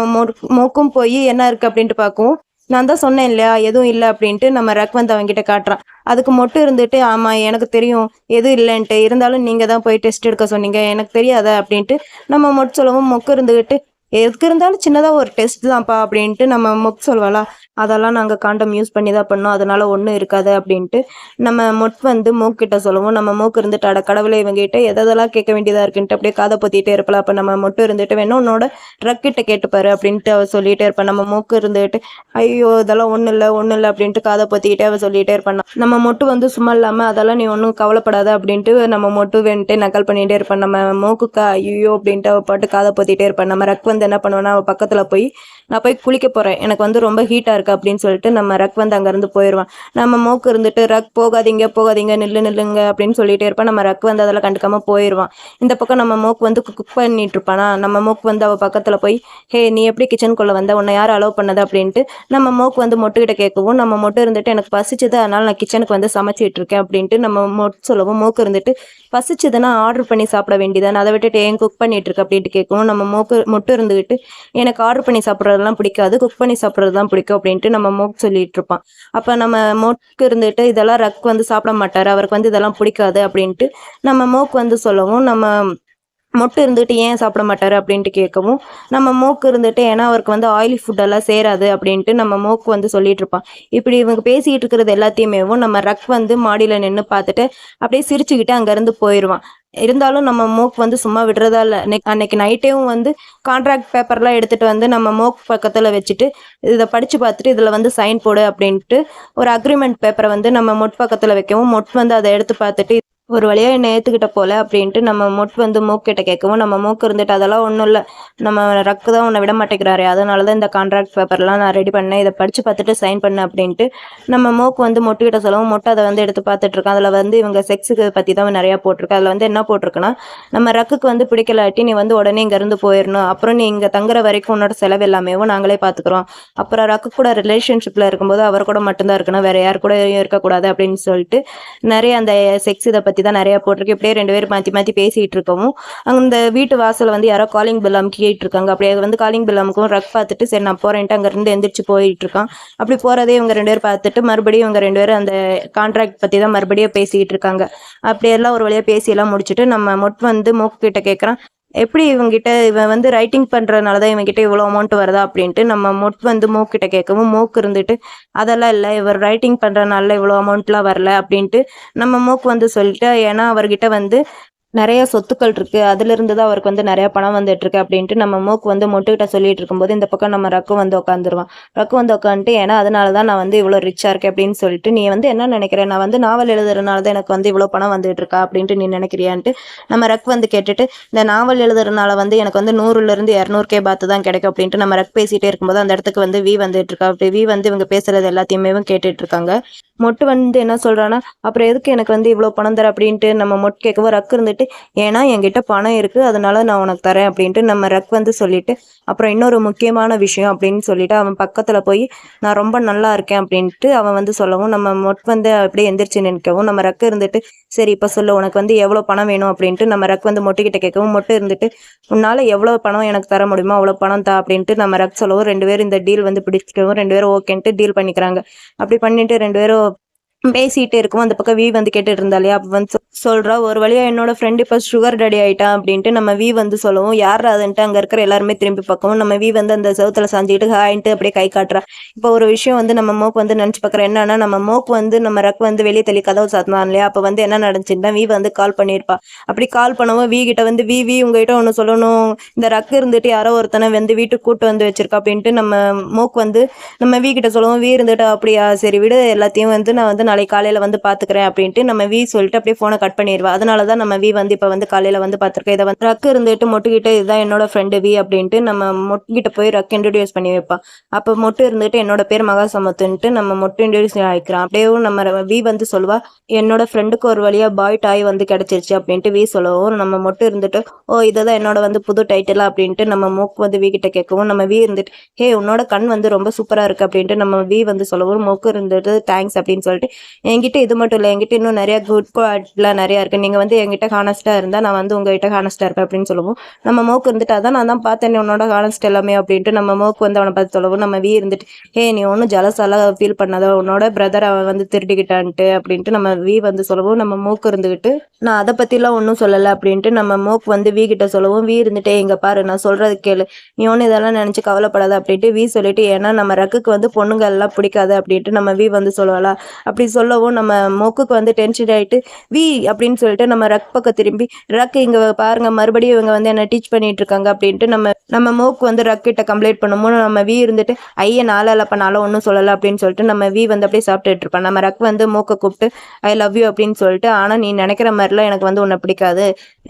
மோக்கும் போய் என்ன இருக்குது அப்படின்ட்டு பார்க்கவும், நான் தான் சொன்னேன் இல்லையா எதுவும் இல்லை அப்படின்ட்டு நம்ம ரக் வந்து அவங்ககிட்ட காட்டுறான். அதுக்கு மட்டும் இருந்துட்டு, ஆமாம் எனக்கு தெரியும் எதுவும் இல்லைன்ட்டு, இருந்தாலும் நீங்கள் தான் போய் டெஸ்ட் எடுக்க சொன்னீங்க எனக்கு தெரியாத அப்படின்ட்டு நம்ம மொட்டு சொல்லவும் மொக்கு இருந்துக்கிட்டு, எதுக்கு இருந்தாலும் சின்னதாக ஒரு டெஸ்ட் தான்ப்பா அப்படின்ட்டு நம்ம மொக்கு சொல்வாளா, அதெல்லாம் நாங்கள் காண்டம் யூஸ் பண்ணி தான் பண்ணோம், அதனால ஒன்றும் இருக்காது அப்படின்ட்டு நம்ம மொட்டு வந்து மூக்கிட்ட சொல்லுவோம். நம்ம மூக்கு இருந்துட்டு அட கடவுளை இவங்ககிட்ட எதெல்லாம் கேட்க வேண்டியதாக இருக்குன்ட்டு அப்படியே காதை பொத்திட்டே இருப்பலாம். அப்போ நம்ம மொட்டு இருந்துட்டு வேணும் உன்னோட ரக்கிட்ட கேட்டுப்பாரு அப்படின்ட்டு அவள் சொல்லிகிட்டே இருப்பான். நம்ம மூக்கு இருந்துட்டு ஐயோ இதெல்லாம் ஒன்றும் இல்லை ஒன்றும் இல்லை அப்படின்ட்டு காதை பொத்திக்கிட்டே அவள் சொல்லிகிட்டே இருப்பான். நம்ம மொட்டு வந்து சும்மா இல்லாமல் அதெல்லாம் நீ ஒன்றும் கவலைப்படாத அப்படின்ட்டு நம்ம மொட்டு வேணுட்டு நக்கல் பண்ணிகிட்டே இருப்பான். நம்ம மூக்குக்கா ஐயோ அப்படின்ட்டு அவள் பாட்டு காதை பொத்திட்டே இருப்பான். நம்ம ரக் வந்து என்ன பண்ணுவேன்னா அவள் பக்கத்தில் போய் நான் போய் குளிக்க போகிறேன், எனக்கு வந்து ரொம்ப ஹீட்டாக இருக்குது அப்படின்னு சொல்லிட்டு நம்ம ரக் வந்து அங்கேருந்து போயிடுவான். நம்ம மூக்கு இருந்துட்டு ரக் போகாதீங்க போகாதீங்க நில்லுங்க அப்படின்னு சொல்லிகிட்டே இருப்பான். நம்ம ரக் வந்து அதெல்லாம் கண்டுக்காமல் போயிடுவான். இந்த பக்கம் நம்ம மூக்கு வந்து குக் பண்ணிட்டு இருப்பானா. நம்ம மூக்கு வந்து அவள் பக்கத்தில் போய் ஹே நீ எப்படி கிச்சனுக்குள்ளே வந்த, உன்னை யார் அலோவ் பண்ணது அப்படின்ட்டு நம்ம மூக்கு வந்து மொட்டுக்கிட்ட கேட்கவும் நம்ம மொட்டு இருந்துட்டு எனக்கு பசிச்சது அதனால் நான் கிச்சனுக்கு வந்து சமைச்சிட்டு இருக்கேன் அப்படின்ட்டு நம்ம மொட்டு சொல்லவும் மூக்கு இருந்துட்டு பசிச்சதுன்னா ஆர்டர் பண்ணி சாப்பிட வேண்டியதானே, அதை விட்டுட்டு ஏன் குக் பண்ணிட்டு இருக்கு அப்படின்ட்டு கேட்கவும் நம்ம மொட்டு இருந்துக்கிட்டு எனக்கு ஆர்டர் பண்ணி சாப்பிட்றதெல்லாம் பிடிக்காது, குக் பண்ணி சாப்பிட்றது தான் பிடிக்கும் அப்படின்ட்டு நம்ம மோக்கு சொல்லிட்டு இருப்பான். அப்போ நம்ம மோக்கு இருந்துட்டு இதெல்லாம் ரக் வந்து சாப்பிட மாட்டார், அவருக்கு வந்து இதெல்லாம் பிடிக்காது அப்படின்ட்டு நம்ம மோக்கு வந்து சொல்லவும் நம்ம மொட்டு இருந்துட்டு ஏன் சாப்பிட மாட்டார் அப்படின்ட்டு கேட்கவும் நம்ம மூக்கு இருந்துட்டு ஏன்னா அவருக்கு வந்து ஆயிலி ஃபுட்டெல்லாம் சேராது அப்படின்ட்டு நம்ம மூக்கு வந்து சொல்லிட்டு இருப்பான். இப்படி இவங்க பேசிக்கிட்டு இருக்கிறது எல்லாத்தையுமேவும் நம்ம ரக் வந்து மாடியில் நின்று பார்த்துட்டு அப்படியே சிரிச்சுக்கிட்டு அங்கேருந்து போயிடுவான். இருந்தாலும் நம்ம மூக்கு வந்து சும்மா விடுறதா இல்லை. அன்னைக்கு நைட்டேவும் வந்து கான்ட்ராக்ட் பேப்பர்லாம் எடுத்துகிட்டு வந்து நம்ம மூக்கு பக்கத்தில் வச்சுட்டு இதை படித்து பார்த்துட்டு இதில் வந்து சைன் போடு அப்படின்ட்டு ஒரு அக்ரிமெண்ட் பேப்பரை வந்து நம்ம மொட்டு பக்கத்தில் வைக்கவும் மொட்டு வந்து அதை எடுத்து பார்த்துட்டு ஒரு வழியா என்ன ஏத்துக்கிட்ட போல அப்படின்ட்டு நம்ம மொட் வந்து மூக்கிட்ட கேட்கவும், நம்ம மூக்கு இருந்துட்டு அதெல்லாம் ஒன்றும் இல்லை, நம்ம ரக்கு தான் உன்னை விட மாட்டேங்கிறாரு, அதனால தான் இந்த கான்ட்ராக்ட் பேப்பர்லாம் நான் ரெடி பண்ணேன், இதை படித்து பார்த்துட்டு சைன் பண்ணேன் அப்படின்ட்டு நம்ம மூக்கு வந்து மொட்டுக்கிட்ட சொல்லவும், மொட்டை அதை வந்து எடுத்து பார்த்துட்டு இருக்கான். அதில் வந்து இவங்க செக்ஸுக்கு பற்றி தான் நிறையா போட்டிருக்கு. அதில் வந்து என்ன போட்டிருக்குன்னா, நம்ம ரக்குக்கு வந்து பிடிக்கலாட்டி நீ வந்து உடனே இங்கேருந்து போயிடணும், அப்புறம் நீ இங்கே தங்குற வரைக்கும் உன்னோட செலவு எல்லாமேவும் நாங்களே பார்த்துக்குறோம், அப்புறம் ரக்கு கூட ரிலேஷன்ஷிப்பில் இருக்கும்போது அவர் கூட மட்டும்தான் இருக்கணும், வேற யார் கூட இருக்கக்கூடாது அப்படின்னு சொல்லிட்டு நிறைய அந்த செக்ஸ் இதை பற்றி தான் நிறையா போட்டிருக்கு. இப்படியே 2 பேர் மாற்றி மாற்றி பேசிகிட்டு இருக்கவும் அந்த வீட்டு வாசல் வந்து யாரோ காலிங் பெல் அமுக்கிட்டு இருக்காங்க. அப்படியே வந்து காலிங் பெல் அமுக்கும் ரக் பார்த்துட்டு சரி நான் போகிறேன்ட்டு அங்கேருந்து எந்திரிச்சு போயிட்டு இருக்கான். அப்படி போகிறதே இவங்க 2 பேர் பார்த்துட்டு மறுபடியும் இவங்க 2 பேரும் அந்த கான்ட்ராக்ட் பற்றி தான் மறுபடியும் பேசிக்கிட்டு இருக்காங்க. அப்படியெல்லாம் ஒரு வழியாக பேசியெல்லாம் முடிச்சுட்டு நம்ம மொட் வந்து மூக்கு கிட்ட கேட்குறான், எப்படி இவங்கிட்ட இவன் வந்து ரைட்டிங் பண்ணுறதுனால தான் இவங்கிட்ட இவ்வளோ அமௌண்ட் வருதா அப்படின்ட்டு நம்ம மொட் வந்து மூக்கிட்ட கேட்கவும், மூக்கு இருந்துட்டு அதெல்லாம் இல்லை, இவர் ரைட்டிங் பண்ணுறதுனால இவ்வளோ அமௌண்ட்லாம் வரல அப்படின்ட்டு நம்ம மூக்கு வந்து சொல்லிட்டு, ஏன்னா அவர்கிட்ட வந்து நிறைய சொத்துக்கள் இருக்கு, அதிலிருந்து தான் அவருக்கு வந்து நிறைய பணம் வந்துட்டு இருக்கு அப்படின்ட்டு நம்ம மூக்கு வந்து மொட்டுக்கிட்ட சொல்லிட்டு இருக்கும்போது இந்த பக்கம் நம்ம ரக்கு வந்து உட்காந்துருவான். ரக்கு வந்து உட்காந்துட்டு ஏன்னா அதனால தான் நான் வந்து இவ்வளோ ரிச்சா இருக்கேன் அப்படின்னு சொல்லிட்டு, நீ வந்து என்ன நினைக்கிறேன், நான் வந்து நாவல் எழுதுறதுனால தான் எனக்கு வந்து இவ்வளோ பணம் வந்துட்டு இருக்கா அப்படின்ட்டு நீ நினைக்கிறியான்ட்டு நம்ம ரக் வந்து கேட்டுட்டு, இந்த நாவல் எழுதுறதுனால வந்து எனக்கு வந்து 100லேருந்து 200K பாத்து தான் கிடைக்கும் அப்படின்ட்டு நம்ம ரக் பேசிட்டே இருக்கும்போது அந்த இடத்துக்கு வந்து வி வந்துட்டு இருக்கா. அப்படி வி வந்து இவங்க பேசுறது எல்லாத்தையுமே கேட்டுட்டு இருக்காங்க. மொட்டு வந்து என்ன சொல்றான்னா, அப்புறம் எதுக்கு எனக்கு வந்து இவ்வளோ பணம் தர அப்படின்ட்டு நம்ம மொட்டு கேட்கவும் ரக் இருந்துட்டு, ஏன்னா என்கிட்ட பணம் இருக்கு, அதனால நான் உனக்கு தரேன் அப்படின்ட்டு நம்ம ரக் வந்து சொல்லிட்டு, அப்புறம் இன்னொரு முக்கியமான விஷயம் அப்படின்னு சொல்லிட்டு அவன் பக்கத்துல போய் நான் ரொம்ப நல்லா இருக்கேன் அப்படின்ட்டு அவன் வந்து சொல்லவும், நம்ம மொட் வந்து அப்படியே எந்திரிச்சு நிற்கவும் நம்ம ரக்கு இருந்துட்டு, சரி இப்போ சொல்லு உனக்கு வந்து எவ்வளோ பணம் வேணும் அப்படின்ட்டு நம்ம ரக் வந்து மொட்டுக்கிட்ட கேட்கவும், மொட்டு இருந்துட்டு உன்னால எவ்வளோ பணம் எனக்கு தர முடியுமோ அவ்வளோ பணம் தா அப்படின்ட்டு நம்ம ரக் சொல்லவும் 2 பேரும் இந்த டீல் வந்து பிடிச்சிக்கவும் 2 பேரும் ஓகேன்ட்டு டீல் பண்ணிக்கிறாங்க. அப்படி பண்ணிட்டு 2 பேரும் பேசிட்டே இருக்கும். அந்த பக்கம் வி வந்து கேட்டுட்டு இருந்தா இல்லையா, அப்ப வந்து சொல்றா, ஒரு வழியா என்னோட ஃப்ரெண்ட் இப்ப சுகர் டேடி ஆயிட்டான் அப்படின்ட்டு நம்ம வி வந்து சொல்லவும், யார் அதுன்ட்டு அங்க இருக்கிற எல்லாருமே திரும்பி பார்க்கவும் நம்ம வி வந்து அந்த செவுத்துல சாஞ்சிட்டு ஹாயின்ட்டு அப்படியே கை காட்டுறா. இப்போ ஒரு விஷயம் வந்து நம்ம மோக்கு வந்து நினைச்சு பார்க்குறேன், என்னன்னா நம்ம மோக்கு வந்து நம்ம ரக் வந்து வெளியே தள்ளி கதவு சாத்தினான் இல்லையா, அப்ப வந்து என்ன நடந்துச்சுன்னா வி வந்து கால் பண்ணியிருப்பா. அப்படி கால் பண்ணவும் வி கிட்ட வந்து வி உங்ககிட்ட ஒன்று சொல்லணும், இந்த ரக் இருந்துட்டு யாரோ ஒருத்தனை வந்து வீட்டுக்கு கூட்டு வந்து வச்சிருக்கா அப்படின்ட்டு நம்ம மோக்கு வந்து நம்ம வி கிட்ட சொல்லவும், வி இருந்துட்டு அப்படியா சரி விடு, எல்லாத்தையும் வந்து நான் வந்து நாளைக்கு காலையில வந்து பாத்துக்கிறேன் அப்படின்ட்டு நம்ம வி சொல்லிட்டு அப்படியே போனை கட் பண்ணிடுவா. அதனாலதான் நம்ம வி வந்து இப்ப வந்து காலையில வந்து பாத்துருக்கேன். இதை வந்து ரக்கு இருந்துட்டு மொட்டுக்கிட்ட இதுதான் என்னோட ஃப்ரெண்டு வி அப்படின்ட்டு நம்ம மொட்டுக்கிட்ட போய் ரக் இன்ட்ரடியூஸ் பண்ணி வைப்பா. அப்ப மொட்டு இருந்துட்டு என்னோட பேர் மகாசமத்துன்ட்டு நம்ம மொட்டு இன்ட்ரடியூஸ் ஆயிக்கிறான். அப்படியே நம்ம வி வந்து சொல்லுவா, என்னோட ஃப்ரெண்டுக்கு ஒரு வழியா பாய் டாய் வந்து கிடைச்சிருச்சு அப்படின்ட்டு வி சொல்லவும் நம்ம மொட்டு இருந்துட்டு, ஓ இதுதான் என்னோட வந்து புது டைட்டிலா அப்படின்ட்டு நம்ம மூக்கு வந்து வி கிட்ட கேட்கவும், நம்ம வி இருந்துட்டு ஹே உன்னோட கண் வந்து ரொம்ப சூப்பரா இருக்கு அப்படின்ட்டு நம்ம வி வந்து சொல்லவும், மூக்கு இருந்துட்டு தேங்க்ஸ் அப்படின்னு சொல்லிட்டு, என்கிட்ட இது மட்டும் இல்லை, என்கிட்ட இன்னும் நிறைய குட் குவாலிட்டிலாம் நிறையா இருக்குது, நீங்கள் வந்து என்கிட்ட ஹானஸ்ட்டாக இருந்தால் நான் வந்து உங்ககிட்ட ஹானஸ்ட்டாக இருப்பேன் அப்படின்னு சொல்லுவோம். நம்ம மோக்கு இருந்துட்டு அதான் நான் தான் பார்த்தேன் உன்னோட ஹானஸ்ட் எல்லாமே அப்படின்ட்டு நம்ம மோக்கு வந்து அவனை பார்த்து சொல்லவும், நம்ம வி இருந்துட்டு ஹே நீ ஒன்றும் ஜலசாலாம் ஃபீல் பண்ணாத, உன்னோட பிரதர் அவன் வந்து திருடிக்கிட்டான்ட்டு அப்படின்ட்டு நம்ம வி வந்து சொல்லவும், நம்ம மூக்கு இருந்துக்கிட்டு நான் அதை பற்றிலாம் ஒன்றும் சொல்லலை அப்படின்ட்டு நம்ம மோக்கு வந்து வி கிட்ட சொல்லவும், வி இருந்துட்டே இங்கே பாரு நான் சொல்கிறது கேளு, நீ ஒன்று இதெல்லாம் நினச்சி கவலைப்படாத அப்படின்ட்டு வி சொல்லிட்டு, ஏன்னா நம்ம ரக்குக்கு வந்து பொண்ணுங்க எல்லாம் பிடிக்காது அப்படின்ட்டு நம்ம வி வந்து சொல்லுவாளா. அப்படி சொல்லவும் நம்ம மொக்குக்கு வந்து டென்ஷன் ஆகிட்டு வி அப்படின்னு சொல்லிட்டு நம்ம ரக் பக்கம் திரும்பி, ரக் இங்கே பாருங்க மறுபடியும் இவங்க வந்து என்ன டீச் பண்ணிட்டு இருக்காங்க அப்படின்ட்டு நம்ம மோக்கு வந்து ரக் கிட்ட கம்ப்ளைண்ட் பண்ணும்போது நம்ம வி இருந்துட்டு ஐய நாளால பண்ணாலும் ஒன்றும் சொல்லலை அப்படின்னு சொல்லிட்டு நம்ம வி வந்து அப்படியே சாப்பிட்டுட்டு இருப்பான். நம்ம ரக் வந்து மோக்கை கூப்பிட்டு ஐ லவ் யூ அப்படின்னு சொல்லிட்டு, ஆனால் நீ நினைக்கிற மாதிரிலாம் எனக்கு வந்து உன்னை பிடிக்காது,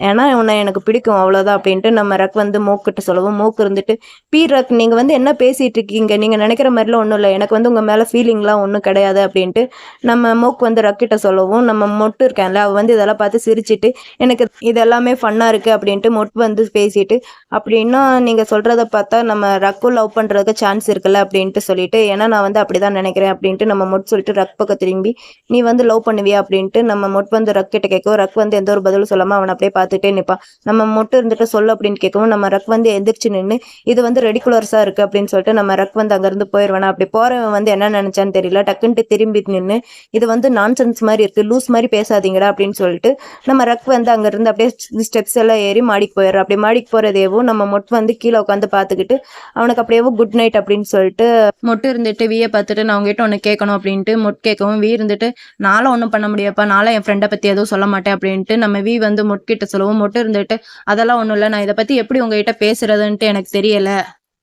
ஏன்னா உன்னை எனக்கு பிடிக்கும் அவ்வளோதான் அப்படின்ட்டு நம்ம ரக் வந்து மோக்கிட்ட சொல்லவும், மூக்கு இருந்துட்டு பி ரக் நீங்கள் வந்து என்ன பேசிகிட்டு இருக்கீங்க, நீங்கள் நினைக்கிற மாதிரிலாம் ஒன்றும் இல்லை, எனக்கு வந்து உங்கள் மேலே ஃபீலிங்லாம் ஒன்றும் கிடையாது அப்படின்ட்டு நம்ம மோக்கு வந்து ரக்கிட்ட சொல்லவும், நம்ம மொட்டு இருக்கான்ல அவள் வந்து இதெல்லாம் பார்த்து சிரிச்சிட்டு எனக்கு இதெல்லாமே ஃபன்னாக இருக்குது அப்படின்ட்டு மொட்டு வந்து பேசிட்டு, அப்படின்னா நீங்கள் சொல்கிறத பார்த்தா நம்ம ரக்கும் லவ் பண்ணுறதுக்கு சான்ஸ் இருக்குல்ல அப்படின்ட்டு சொல்லிட்டு, ஏன்னா நான் வந்து அப்படி தான் நினைக்கிறேன் அப்படின்ட்டு நம்ம மொட்டு சொல்லிட்டு ரக் பக்கம் திரும்பி, நீ வந்து லவ் பண்ணுவியா அப்படின்ட்டு நம்ம மொட்டு வந்து ரக் கிட்ட கேட்கவும், ரக் வந்து எந்த ஒரு பதிலும் சொல்லாமல் அவனை அப்படியே பார்த்துட்டே நிற்பான். நம்ம மொட்டு இருந்துட்டு சொல்லு அப்படின்னு கேட்கவும், நம்ம ரக் வந்து எந்திரிச்சு நின்று இது வந்து ரெடிகுலர்ஸாக இருக்குது அப்படின்னு சொல்லிட்டு நம்ம ரக் வந்து அங்கேருந்து போயிடுவேனா. அப்படி போகிறவன் வந்து என்ன நினச்சான்னு தெரியல, டக்குன்ட்டு திரும்பி நின்று இது வந்து நான்சென்ஸ் மாதிரி இருக்குது, லூஸ் மாதிரி பேசாதீங்கடா அப்படின்னு சொல்லிட்டு நம்ம ரக் வந்து அங்கேருந்து அப்படியே ஸ்டெப்ஸ் எல்லாம் ஏறி மாடிக்கு போயிடுறோம். அப்படி மாடிக்கு போகிறதேவோ நம்ம மொட்டு வந்து கீழே உட்காந்து பார்த்துக்கிட்டு அவனுக்கு அப்படியேவோ குட் நைட் அப்படின்னு சொல்லிட்டு மொட்டு இருந்துட்டு வியை பார்த்துட்டு நான் உங்ககிட்ட ஒன்று கேட்கணும் அப்படின்ட்டு மொட்டு கேட்கவும், வி இருந்துட்டு நானும் ஒன்றும் பண்ண முடியாப்பா, நானும் என் ஃப்ரெண்டை பற்றி எதுவும் சொல்ல மாட்டேன் அப்படின்ட்டு நம்ம வி வந்து மொட்டு கிட்ட சொல்லவும், மொட்டு இருந்துட்டு அதெல்லாம் ஒன்றும் இல்லை, நான் இதை பற்றி எப்படி உங்ககிட்ட பேசுறதுன்ட்டு எனக்கு தெரியலை,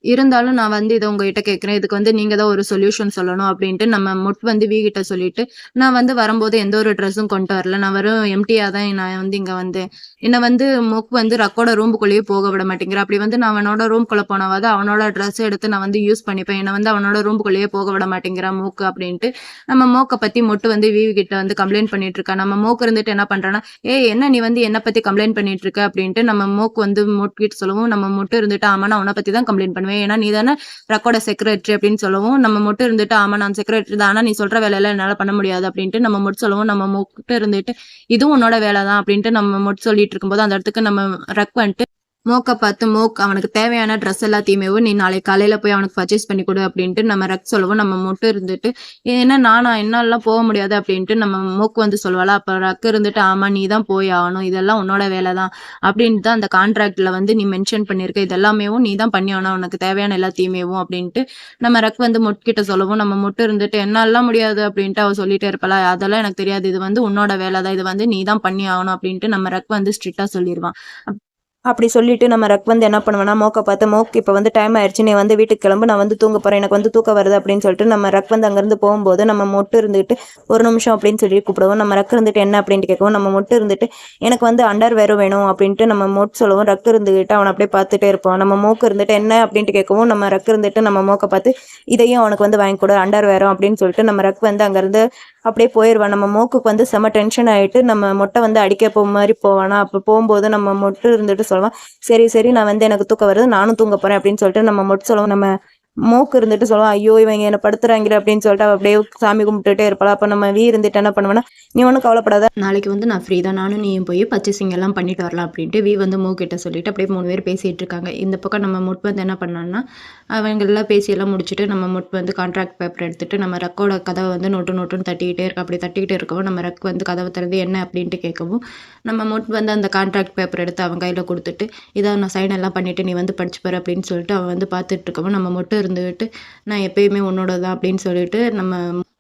இருந்தாலும் நான் வந்து இத உங்ககிட்ட கேட்கிறேன். இதுக்கு வந்து நீங்க தான் ஒரு சொல்யூஷன் சொல்லணும் அப்டின்ட்டு நம்ம வந்து வி கிட்ட சொல்லிட்டு, நான் வந்து வரும்போது எந்த ஒரு ட்ரெஸ்ஸும் கொண்டு வரல. நான் வெறும் எம்ப்டியா தான் நான் வந்து இங்க வந்தேன். என்ன வந்து வந்து ரக்கோட ரூமுக்குள்ளேயே போக விட மாட்டேங்கிறான். அப்படி வந்து நான் அவனோட ரூம்குள்ள போனாவாவது அவனோட ட்ரெஸ் எடுத்து நான் வந்து யூஸ் பண்ணிப்பேன். என்ன வந்து அவனோட ரூமுக்குள்ளேயே போக விட மாட்டேங்கிறான் அப்டின்ட்டு நம்ம பத்தி வந்து வி கிட்ட வந்து கம்ப்ளைண்ட் பண்ணிட்டு இருக்கா. நம்ம இருந்துட்டு என்ன பண்றான்னா, "ஏய் என்ன நீ வந்து என்ன பத்தி கம்ப்ளைண்ட் பண்ணிட்டு இருக்க?" அப்டின்ட்டு நம்ம வந்து கிட்ட சொல்லவும், நம்ம இருந்துட்டு, "ஆமா நான் உன்ன பத்தி தான் கம்ப்ளைண்ட் பண்ணுவேன். ஏன்னா நீ தானே ரக்கோட செக்ரட்டரி" அப்படின்னு சொல்லவும், நம்ம இருந்துட்டு, "ஆமா நான் செக்ரட்டரி தான். ஆனா நீ சொல்ற வேலையெல்லாம் என்னால பண்ண முடியாது" அப்படின்ட்டு நம்ம சொல்லவும், நம்ம இருந்துட்டு, "இதுவும் உன்னோட வேலை தான்" அப்படின்ட்டு நம்ம சொல்லிட்டு இருக்கும்போது, அந்த இடத்துக்கு நம்ம வந்துட்டு பார்த்து அவனுக்கு தேவையான ட்ரெஸ் எல்லாத்தையுமே நீ நாளைக்கு காலையில போய் அவனுக்கு பர்ச்சேஸ் பண்ணி கொடு அப்படின்ட்டு நம்ம சொல்லவும், நம்ம இருந்துட்டு, "ஏன்னா என்னாலலாம் போக முடியாது" அப்படின்ட்டு நம்ம வந்து சொல்லுவாளா, அப்ப இருந்துட்டு, "ஆமா நீ தான் போய் ஆகணும். இதெல்லாம் உன்னோட வேலை தான்" அப்படின்ட்டு தான் அந்த கான்ட்ராக்ட்ல வந்து நீ மென்ஷன் பண்ணியிருக்க. இது எல்லாமேவும் நீ தான் பண்ணி ஆகணும். உனக்கு தேவையான எல்லாத்தையுமேவும் அப்படின்ட்டு நம்ம வந்து கிட்ட சொல்லவும், நம்ம இருந்துட்டு, "என்னாலலாம் முடியாது" அப்படின்ட்டு அவ சொல்லிட்டே இருப்பாளா, "அதெல்லாம் எனக்கு தெரியாது. இது வந்து உன்னோட வேலை தான். இது வந்து நீ தான் பண்ணி ஆகணும்" அப்படின்ட்டு நம்ம வந்து ஸ்ட்ரிக்ட்டா சொல்லிருவான். அப்படி சொல்லிட்டு நம்ம வந்து என்ன பண்ணுவேன்னா, பார்த்து இப்ப வந்து டைம் ஆயிடுச்சு. நீ வந்து வீட்டுக்கு கிளம்பு. நான் வந்து தூங்க போறேன். எனக்கு வந்து தூக்கம் வருது அப்படின்னு சொல்லிட்டு நம்ம வந்து அங்கேருந்து போகும்போது நம்ம இருந்துட்டு ஒரு நிமிஷம் அப்படின்னு சொல்லி கூப்பிடுவோம். நம்ம இருந்துட்டு என்ன அப்படின்ட்டு கேட்கவும், நம்ம இருந்துட்டு எனக்கு வந்து அண்டர் வேணும் அப்படின்ட்டு நம்ம சொல்லுவோம். இருந்துகிட்டு அவனை அப்படியே பார்த்துட்டே இருப்போம். நம்ம இருந்துட்டு என்ன அப்படின்ட்டு கேட்கவும், நம்ம இருந்துட்டு நம்ம பார்த்து இதையும் அவனுக்கு வந்து வாங்கி கொடு அண்டர் அப்படின்னு சொல்லிட்டு நம்ம வந்து அங்கேருந்து அப்படியே போயிடுவான். நம்ம வந்து செம டென்ஷன் ஆகிட்டு நம்ம வந்து அடிக்க மாதிரி போவானா. அப்போ போகும்போது நம்ம இருந்துட்டு சொல்லுவான், "சரி சரி நான் வந்து எனக்கு தூக்கம் வருது, நானும் தூங்க போறேன்" அப்படின்னு சொல்லிட்டு நம்ம சொல்லுவோம். நம்ம இருந்துட்டு சொல்லுவான், "ஐயோ இவங்க என்ன படுத்துறாங்க" அப்படின்னு சொல்லிட்டு அப்படியே சாமி கும்பிட்டுட்டே இருப்பாள். அப்போ நம்ம இருந்துட்டு என்ன பண்ணுவேன்னா, "நீ ஒன்றும் கவலைப்படாத, நாளைக்கு வந்து நான் ஃப்ரீ தான், நானும் நீயும் போய் பர்ச்சேசிங் எல்லாம் பண்ணிட்டு வரலாம்" அப்படின்ட்டு வந்து கிட்ட சொல்லிட்டு அப்படியே 3 பேர் பேசிட்டு இருக்காங்க. இந்த பக்கம் நம்ம வந்து என்ன பண்ணான்னா, அவங்கெல்லாம் பேசியெல்லாம் முடிச்சுட்டு நம்ம வந்து கான்ட்ராக்ட் பேப்பர் எடுத்துட்டு நம்ம ரக்கோட கதவை வந்து நோட்டுன்னு தட்டிக்கிட்டே இருக்கா. அப்படி தட்டிக்கிட்டே இருக்கவும் நம்ம வந்து கதவை திறந்து என்ன அப்படின்ட்டு கேட்கவும், நம்ம வந்து அந்த கான்ட்ராக்ட் பேப்பர் எடுத்து அவன் கையில் கொடுத்துட்டு, "இதை நான் சைன் எல்லாம் பண்ணிவிட்டு நீ வந்து படிச்சு பாரு" அப்படின்னு சொல்லிட்டு அவன் வந்து பார்த்துட்டு இருக்கவும், நம்ம இருந்துகிட்டு, "நான் எப்பயுமே உன்னோட தான்" அப்படின்னு சொல்லிட்டு நம்ம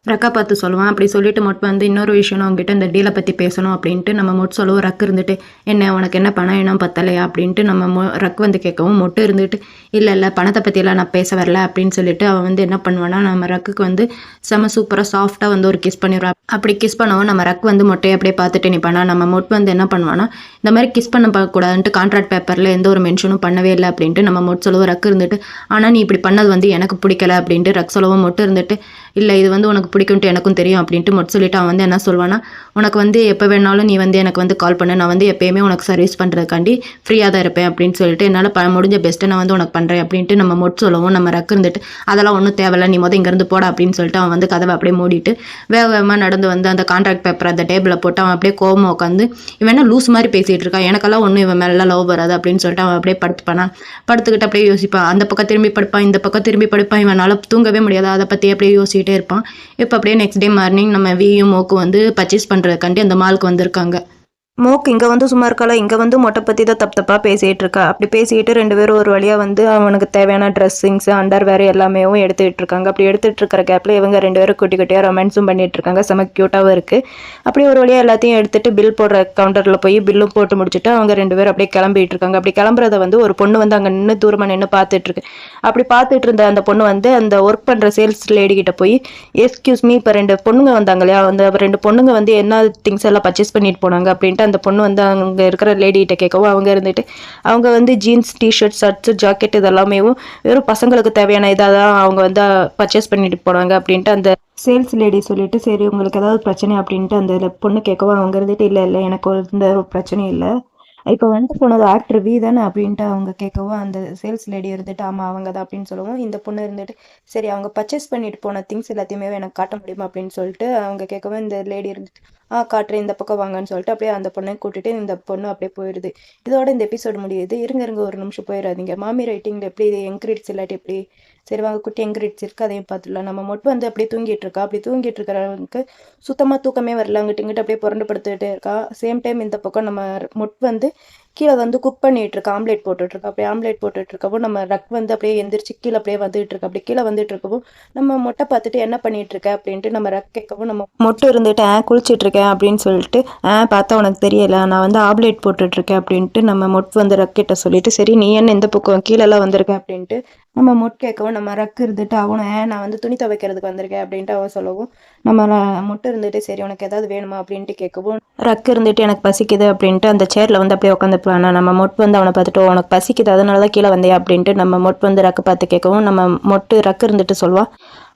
ரக்கா பார்த்து சொல்லுவான். அப்படி சொல்லிட்டு வந்து இன்னொரு விஷயம் நான் உங்ககிட்ட இந்த டீலை பற்றி பேசணும் அப்படின்ட்டு நம்ம சொல்லுவோம். ரக்கு இருந்துட்டு, "என்ன உனக்கு என்ன பணம் வேணும் பத்தலையா?" அப்படின்ட்டு நம்ம ரக்கு வந்து கேட்கவும், இருந்துட்டு, இல்லை பணத்தை பற்றியெல்லாம் நான் பேச வரல" அப்படின்னு சொல்லிட்டு அவன் வந்து என்ன பண்ணுவான்னா, நம்ம ரக்குக்கு வந்து செம சூப்பராக சாஃப்டாக வந்து ஒரு கிஸ் பண்ணிடுவான். அப்படி கிஸ் பண்ணவும் நம்ம ரக் வந்து மொட்டையை அப்படியே பார்த்துட்டு நிற்பானா. நம்ம வந்து என்ன பண்ணுவான்னா, இந்த மாதிரி கிஸ் பண்ணக்கூடாதுன்ட்டு கான்ட்ராக்ட் பேப்பரில் எந்த ஒரு மென்ஷனும் பண்ணவே இல்லை அப்படின்ட்டு நம்ம சொல்லுவோம். ரக்கு இருந்துட்டு, "ஆனால் நீ இப்படி பண்ணது வந்து எனக்கு பிடிக்கல" அப்படின்ட்டு ரக் சொல்லவும், இருந்துட்டு, "இல்லை இது வந்து உனக்கு பிடிக்கும்ட்டு எனக்கும் தெரியும்" அப்படின்ட்டு சொல்லிட்டு அவன் வந்து என்ன சொல்வானா, "உனக்கு வந்து எப்போ வேணாலும் நீ வந்து எனக்கு வந்து கால் பண்ணு, நான் வந்து எப்பயுமே உனக்கு சர்வீஸ் பண்ணுறதுக்காண்டி ஃப்ரீயாக தான் இருப்பேன்" அப்படின்னு சொல்லிட்டு, "என்னால் முடிஞ்ச பெஸ்ட்டை நான் வந்து உனக்கு பண்ணுறேன்" அப்படின்ட்டு நம்ம சொல்லவும், நம்ம ரக்கு இருந்துட்டு, "அதெல்லாம் ஒன்றும் தேவையில்ல, நீ இங்கேருந்து போட" அப்படின்னு சொல்லிட்டு அவன் வந்து கதவை அப்படியே மூடிட்டு வேகமாக நடந்து வந்து அந்த கான்ட்ராக்ட் பேப்பர் அந்த டேபிளில் போட்டு அவன் அப்படியே கோவமாக உட்காந்து, "இவன் என்ன லூஸ் மாதிரி பேசிகிட்டு இருக்கான், எனக்கெல்லாம் ஒன்றும் இவன் மேலே லவ் வராது" அப்படின்னு சொல்லிட்டு அவன் அப்படியே படுத்துப்பானா. படுத்துக்கிட்டு அப்படியே யோசிப்பான். அந்த பக்கம் திரும்பி படுப்பான், இந்த பக்கம் திரும்பி படுப்பான். இவனால் தூங்கவே முடியாது. அதை பற்றி அப்படியே யோசிச்சுட்டே இருப்பான். இப்போ அப்படியே நெக்ஸ்ட் டே மார்னிங் நம்ம வியும் மோக்கும் வந்து பர்ச்சேஸ் பண்ணுறதுக்காண்டி அந்த மாலுக்கு வந்திருக்காங்க. இங்கே வந்து சும்மா இருக்கால, இங்கே வந்து மொட்டை பற்றி தான் தப்பாக பேசிகிட்டு இருக்கா. அப்படி பேசிக்கிட்டு 2 பேரும் ஒரு வழியாக வந்து அவனுக்கு தேவையான ட்ரெஸ்ஸிங்ஸ் அண்டர் வேறு எல்லாமே எடுத்துகிட்டு இருக்காங்க. அப்படி எடுத்துகிட்டு இருக்கிற கேப்பில் இவங்க 2 பேரும் குட்டி குட்டியாக ரொமான்ஸும் பண்ணிட்டு இருக்காங்க. செம க்யூட்டாகவும் இருக்குது. அப்படியே ஒரு வழியாக எல்லாத்தையும் எடுத்துகிட்டு பில் போடுற கவுண்டரில் போய் பில்லும் போட்டு முடிச்சுட்டு அவங்க 2 பேரும் அப்படியே கிளம்பிட்டு இருக்காங்க. அப்படி கிளம்புறத வந்து ஒரு பொண்ணு வந்து அங்கே நின்று தூரமாக நின்று பார்த்துட்டு இருக்கு. அப்படி பார்த்துட்டு இருந்த அந்த பொண்ணு வந்து அந்த ஒர்க் பண்ணுற சேல்ஸ் லேடி கிட்ட போய், "எஸ்கியூஸ் மீ, இப்போ 2 பொண்ணுங்க வந்தாங்க இல்லையா, அந்த 2 பொண்ணுங்க வந்து என்ன திங்ஸ் எல்லாம் பர்ச்சேஸ் பண்ணிட்டு போனாங்க" அப்படின்ட்டு அந்த பொண்ணு வந்து அங்கே இருக்கிற லேடிகிட்ட கேட்கவும், அவங்க இருந்துட்டு அவங்க வந்து ஜீன்ஸ் டிஷர்ட் ஷர்ட்ஸு ஜாக்கெட் இதெல்லாமே வெறும் பசங்களுக்கு தேவையான இதாக தான் அவங்க வந்து பர்ச்சேஸ் பண்ணிட்டு போனாங்க அப்படின்ட்டு அந்த சேல்ஸ் லேடி சொல்லிட்டு, "சரி உங்களுக்கு ஏதாவது பிரச்சனை" அப்படின்ட்டு அந்த பொண்ணு கேட்கவும், அவங்க இருந்துட்டு, "இல்லை இல்லை எனக்கு எந்த ஒரு பிரச்சனையும் இல்லை, இப்போ வந்து போனது ஆக்டர் வி தானே" அப்படின்ட்டு அவங்க கேட்கவும், அந்த சேல்ஸ் லேடி இருந்துட்டு, "ஆமாம் அவங்க தான்" அப்படின்னு சொல்லவும், இந்த பொண்ணு இருந்துட்டு, "சரி அவங்க பர்ச்சேஸ் பண்ணிட்டு போன திங்ஸ் எல்லாத்தையுமே எனக்கு காட்ட முடியுமா" அப்படின்னு சொல்லிட்டு அவங்க கேட்கவும், இந்த லேடி இருந்துட்டு, காட்டுறேன் இந்த பக்கம் வாங்கன்னு சொல்லிட்டு அப்படியே அந்த பொண்ணை கூட்டிட்டு இந்த பொண்ணு அப்படியே போயிடுது. இதோட இந்த எபிசோடு முடியுது. இருங்க ஒரு நிமிஷம் போயிடாதீங்க. மாமி ரைட்டிங்கில் எப்படி இது என்கிரிட்ஸ் இல்லாட்டி எப்படி? சரி வாங்க, குட்டி என்கிரிட்ஸ் இருக்குது, அதையும் பார்த்துடலாம். நம்ம வந்து அப்படியே தூங்கிட்டு இருக்கா. அப்படி தூங்கிட்டு இருக்கிறவங்களுக்கு சுத்தமாக தூக்கமே வரல. அங்கிட்டு இங்கிட்டு அப்படியே புரண்டு படுத்துக்கிட்டே இருக்கா. சேம் டைம் இந்த பக்கம் நம்ம வந்து கீழே வந்து குக் பண்ணிட்டு இருக்கா, ஆம்லேட் போட்டுட்டு இருக்கா. அப்படியே ஆம்லேட் போட்டுட்டு இருக்கப்போ நம்ம ரக் வந்து அப்படியே எந்திரிச்சு கீழே அப்படியே வந்துட்டு இருக்கா. அப்படி கீழே வந்துட்டு இருக்கப்போ நம்ம மொட்டை பார்த்துட்டு, "என்ன பண்ணிட்டு இருக்க" அப்படின்ட்டு நம்ம ரக் கேட்கவும், நம்ம இருந்துட்டு, குளிச்சிட்டு இருக்கேன்" அப்படின்னு சொல்லிட்டு, பார்த்தா உனக்கு தெரியல, நான் வந்து ஆம்லேட் போட்டுட்டு இருக்கேன்" அப்படின்ட்டு நம்ம வந்து ரக் கிட்ட சொல்லிட்டு, "சரி நீ என்ன இந்த பக்கம் கீழெல்லாம் வந்திருக்க" அப்படின்ட்டு நம்ம மொட் கேட்கவும் நம்ம ரக்கு இருந்துட்டு அவனை நான் வந்து துணி துவைக்கிறதுக்கு வந்திருக்கேன் அப்படின்ட்டு அவன் சொல்லவும் நம்ம மொட்டு இருந்துட்டு சரி உனக்கு ஏதாவது வேணுமா அப்படின்ட்டு கேட்கவும் ரக்கு இருந்துட்டு எனக்கு பசிக்குது அப்படின்ட்டு அந்த சேரில் வந்து அப்படியே உட்காந்துருப்பான். நம்ம மொட் வந்து அவனை பார்த்துட்டு உனக்கு பசிக்குது அதனால தான் கீழே வந்தே அப்படின்ட்டு நம்ம மொட் வந்து ரக்கு பார்த்து கேட்கவும் நம்ம மொட்டு ரக்கு இருந்துட்டு சொல்லுவான்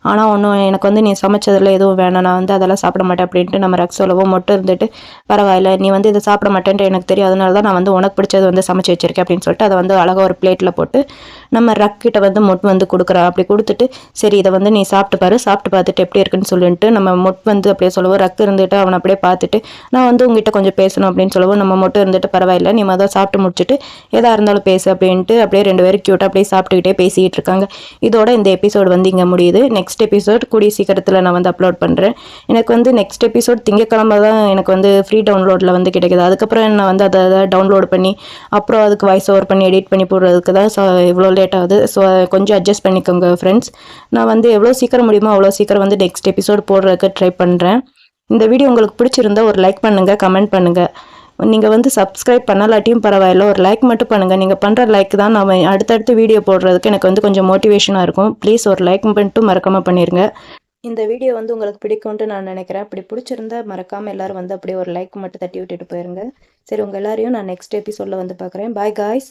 ஆனால் ஒன்றும் எனக்கு வந்து நீ சமைச்சதில் எதுவும் வேணாம் நான் வந்து அதெல்லாம் சாப்பிட மாட்டேன் அப்படின்ட்டு நம்ம ரக் சொல்லவும் மொட்டு இருந்துட்டு பரவாயில்ல நீ வந்து இதை சாப்பிட மாட்டேன்ட்டு எனக்கு தெரியும் அதனால தான் நான் வந்து உனக்கு பிடிச்சது வந்து சமைச்சு வச்சிருக்கேன் அப்படின்னு சொல்லிட்டு அதை வந்து அழகாக ஒரு பிளேட்டில் போட்டு நம்ம ரக்கிட்ட வந்து மொட் வந்து கொடுக்குறா. அப்படி கொடுத்துட்டு சரி இதை வந்து நீ சாப்பிட்டு பாரு சாப்பிட்டு பார்த்துட்டு எப்படி இருக்குன்னு சொல்லிட்டு நம்ம மொட் வந்து அப்படியே சொல்லவும் ரக்கு இருந்துட்டு அவனை அப்படியே பார்த்துட்டு நான் வந்து உங்ககிட்ட கொஞ்சம் பேசணும் அப்படின்னு சொல்லவும் நம்ம மொட்டு இருந்துட்டு பரவாயில்ல நீ மொதல் சாப்பிட்டு முடிச்சுட்டு எதாக இருந்தாலும் பேசு அப்படின்ட்டு அப்படியே 2 பேரும் க்யூட்டாக அப்படியே சாப்பிட்டுக்கிட்டே பேசிக்கிட்டு இருக்காங்க. இதோட இந்த எபிசோடு வந்து இங்கே முடியுது. நெக்ஸ்ட் எபிசோட் கூடிய சீக்கிரத்தில் நான் வந்து அப்லோட் பண்ணுறேன். எனக்கு வந்து நெக்ஸ்ட் எபிசோட் திங்கக்கிழமை தான் எனக்கு வந்து ஃப்ரீ டவுன்லோடில் வந்து கிடைக்குது. அதுக்கப்புறம் நான் வந்து அதை டவுன்லோட் பண்ணி அப்புறம் அதுக்கு வாய்ஸ் ஓவர் பண்ணி எடிட் பண்ணி போடுறதுக்கு தான் இவ்வளோ லேட் ஆகுது. ஸோ கொஞ்சம் அட்ஜஸ்ட் பண்ணிக்கோங்க ஃப்ரெண்ட்ஸ். நான் வந்து எவ்வளோ சீக்கிரம் முடியுமோ அவ்வளோ சீக்கிரம் வந்து நெக்ஸ்ட் எபிசோட் போடுறதுக்கு ட்ரை பண்ணுறேன். இந்த வீடியோ உங்களுக்கு பிடிச்சிருந்தா ஒரு லைக் பண்ணுங்கள், கமெண்ட் பண்ணுங்கள். நீங்கள் வந்து சப்ஸ்கிரைப் பண்ணலாட்டியும் பரவாயில்ல ஒரு லைக் மட்டும் பண்ணுங்கள். நீங்கள் பண்ணுற லைக் தான் நான் அடுத்தடுத்து வீடியோ போடுறதுக்கு எனக்கு வந்து கொஞ்சம் மோட்டிவேஷனாக இருக்கும். ப்ளீஸ் ஒரு லைக் மட்டும் மறக்காமல் பண்ணிடுங்க. இந்த வீடியோ வந்து உங்களுக்கு பிடிக்கும்ட்டு நான் நினைக்கிறேன். அப்படி பிடிச்சிருந்தா மறக்காமல் எல்லோரும் வந்து அப்படியே ஒரு லைக் மட்டும் தட்டி விட்டுட்டு போயிருங்க. சரி உங்கள் எல்லாரையும் நான் நெக்ஸ்ட் எபிசோடில் வந்து பார்க்குறேன். Bye guys.